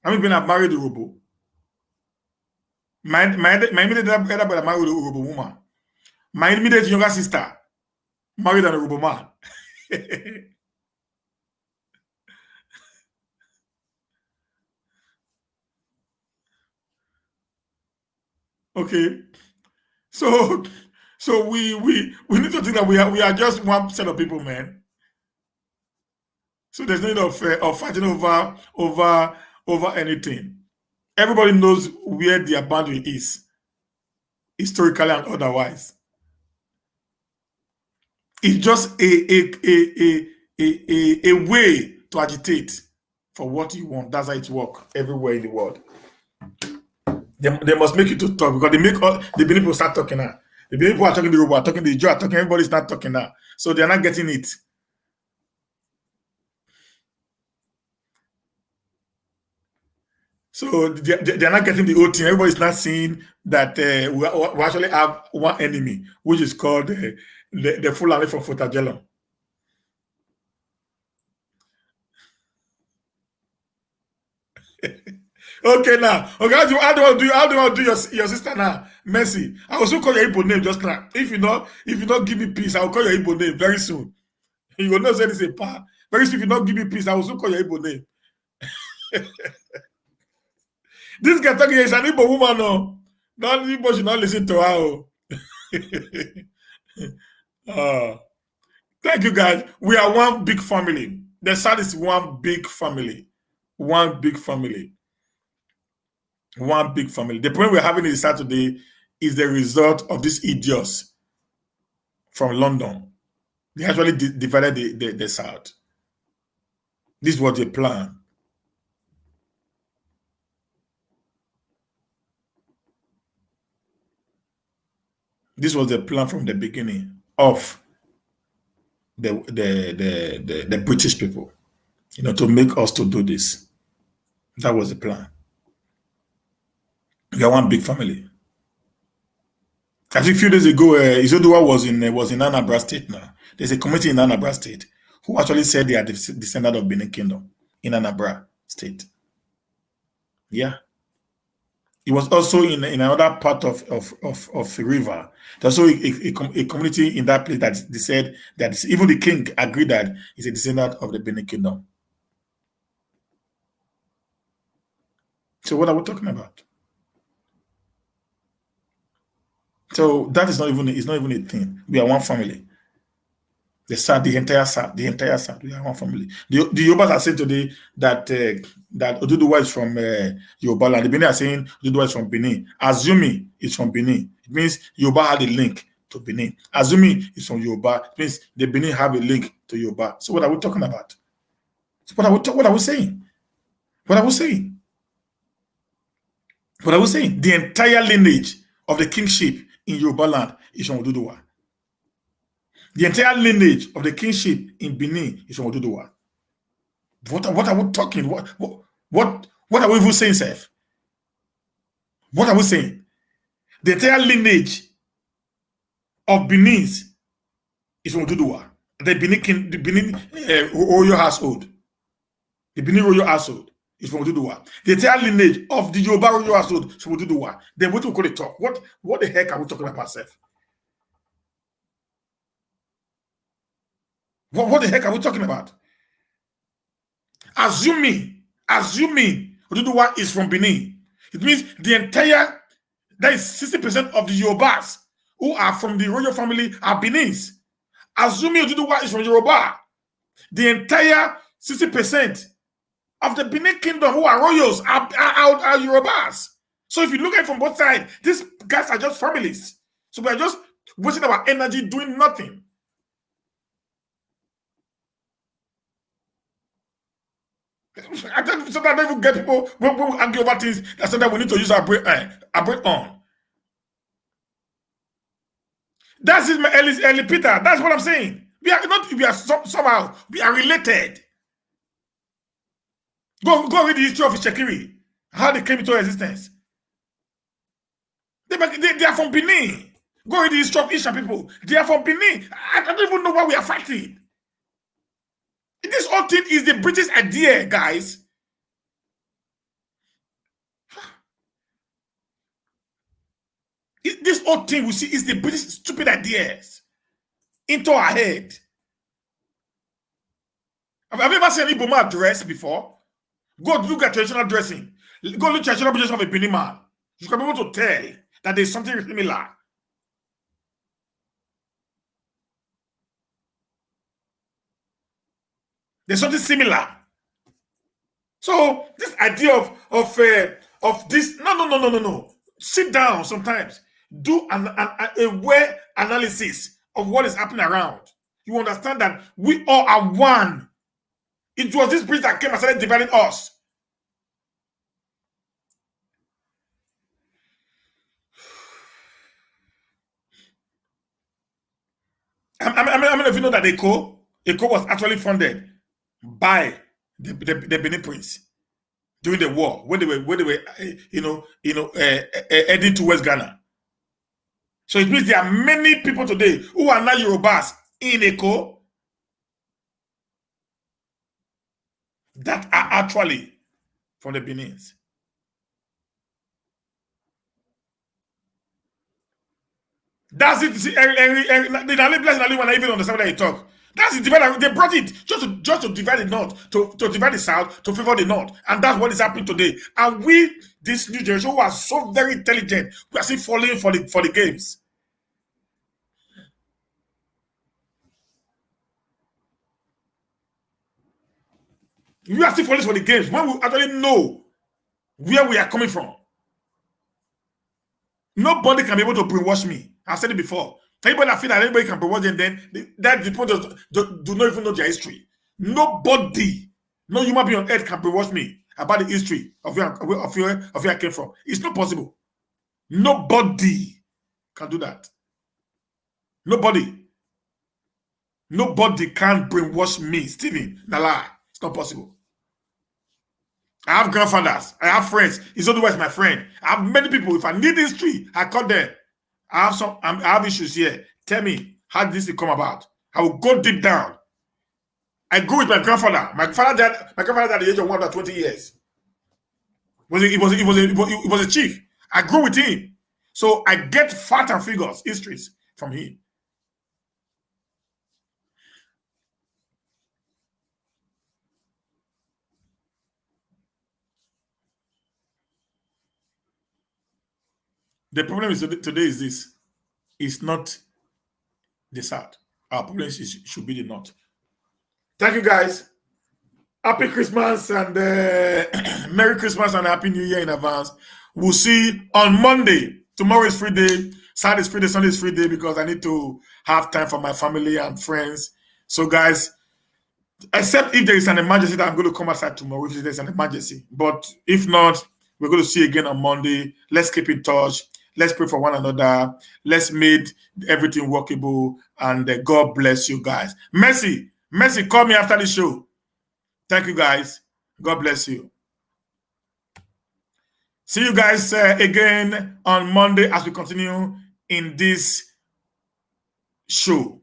How many Benin have married Yoruba? My immediate elder brother married a Yoruba woman. My immediate younger sister married an Yoruba man. Okay. So we need to think that we are just one set of people, man. So there's no need of fighting over anything. Everybody knows where their boundary is, historically and otherwise. It's just a way to agitate for what you want. That's how it works everywhere in the world. They must make you to talk because they make all the Benin people start talking now. The Benin people are talking, the Yoruba are talking, the Ijaw are talking, everybody's not talking now. So they're not getting it. So they're not getting the whole thing. Everybody's not seeing that we actually have one enemy, which is called the Fulani from Futajelon. Okay, now. Okay, how do you want to do your sister now? Mercy. I will also call your Igbo name just now. If you not give me peace, I will call your Igbo name very soon. You will not say this a pa. Very soon, if you not give me peace, I will also call your Igbo name. This guy talking is an Igbo woman, no. Not Igbo should not listen to her. Thank you, guys. We are one big family. The South is one big family. One big family. One big family. The problem we're having in the South today is the result of these idiots from London. They actually divided the South. This was the plan. This was the plan from the beginning of the British people, to make us to do this. That was the plan. We are one big family. I think a few days ago, Izoduwa was in Anambra State now. There's a committee in Anambra State who actually said they are the descendant of Benin Kingdom in Anambra State. Yeah. It was also in another part of the river. There's also a community in that place that they said that even the king agreed that he's a descendant of the Benin Kingdom. So what are we talking about? So that is not even a thing. We are one family. The entire South, we are one family. The Yorubas are saying today that that Oduduwa is from Yoruba land. The Benin are saying Oduduwa is from Benin. Assuming it's from Benin, it means Yoruba had a link to Benin. Assuming it's from Yoruba, it means the Benin have a link to Yoruba. So what are we talking about? So what are we saying? What are we saying? What are we saying? The entire lineage of the kingship in Yoruba land is from Oduduwa. The entire lineage of the kingship in Benin is from Oduduwa. What are we talking? What are we even saying, Seth? What are we saying? The entire lineage of Benin's is from Oduduwa. The Benin royal household. The Benin royal household is from Oduduwa. The entire lineage of the Yoruba royal household is from Oduduwa. Then what we call it talk? What the heck are we talking about, Seth? What the heck are we talking about? Assuming Oduduwa is from Benin, it means the entire, that is 60% of the Yorubas who are from the royal family are Benin's. Assuming Oduduwa is from Yoruba, the entire 60% of the Benin kingdom who are royals are Yorubas. So if you look at it from both sides, these guys are just families. So we are just wasting our energy doing nothing. Sometimes I don't even get people when we argue over things that sometimes we need to use our brain on. That's it, my Ellie Peter. That's what I'm saying. We are somehow we are related. Go read the history of Ishekiri, how they came into existence. They are from Benin. Go read the history of Isha people. They are from Benin. I don't even know why we are fighting. This whole thing is the British idea, guys. This whole thing we see is the British stupid ideas into our head. Have you ever seen an Igbo dress before? Go look at traditional dressing. Go look at traditional dressing of a Benin man. You can be able to tell that there's something similar. There's something similar. So this idea of this no. Sit down sometimes. Do a well analysis of what is happening around. You understand that we all are one. It was this British that came and started dividing us. I mean, if you know that Eko was actually funded by the Benin Prince during the war when they were heading towards Ghana. So it means there are many people today who are now Yorubas in Eko that are actually from the Benins. That's it. See, when I even understand that you talk. That's the divide. They brought it just to divide the north, to divide the south, to favor the north, and that's what is happening today. And we, this new generation, who are so very intelligent, we are still falling for the games. We are still falling for the games when we actually know where we are coming from. Nobody can be able to brainwash me. I've said it before. Anybody that feel that anybody can brainwash them, then that the point do not even know their history. Nobody, no human being on earth can brainwash me about the history of where I came from. It's not possible. Nobody can do that. Nobody can brainwash me, Stephen. Na lie. It's not possible. I have grandfathers. I have friends. It's otherwise my friend. I have many people. If I need history, I call them. I have issues here. Tell me how did this come about. I will go deep down. I grew with my grandfather. My grandfather died at the age of 120 years. He was a chief. I grew with him. So I get facts and figures, histories from him. The problem is today is this. It's not the South. Our problem should be the North. Thank you, guys. Happy Christmas and Merry Christmas and Happy New Year in advance. We'll see on Monday. Tomorrow is free day. Saturday is free day. Sunday is free day because I need to have time for my family and friends. So, guys, except if there is an emergency that I'm going to come outside tomorrow, if there's an emergency. But if not, we're going to see you again on Monday. Let's keep in touch. Let's pray for one another. Let's make everything workable. And God bless you guys. Mercy, call me after the show. Thank you, guys. God bless you. See you guys again on Monday as we continue in this show.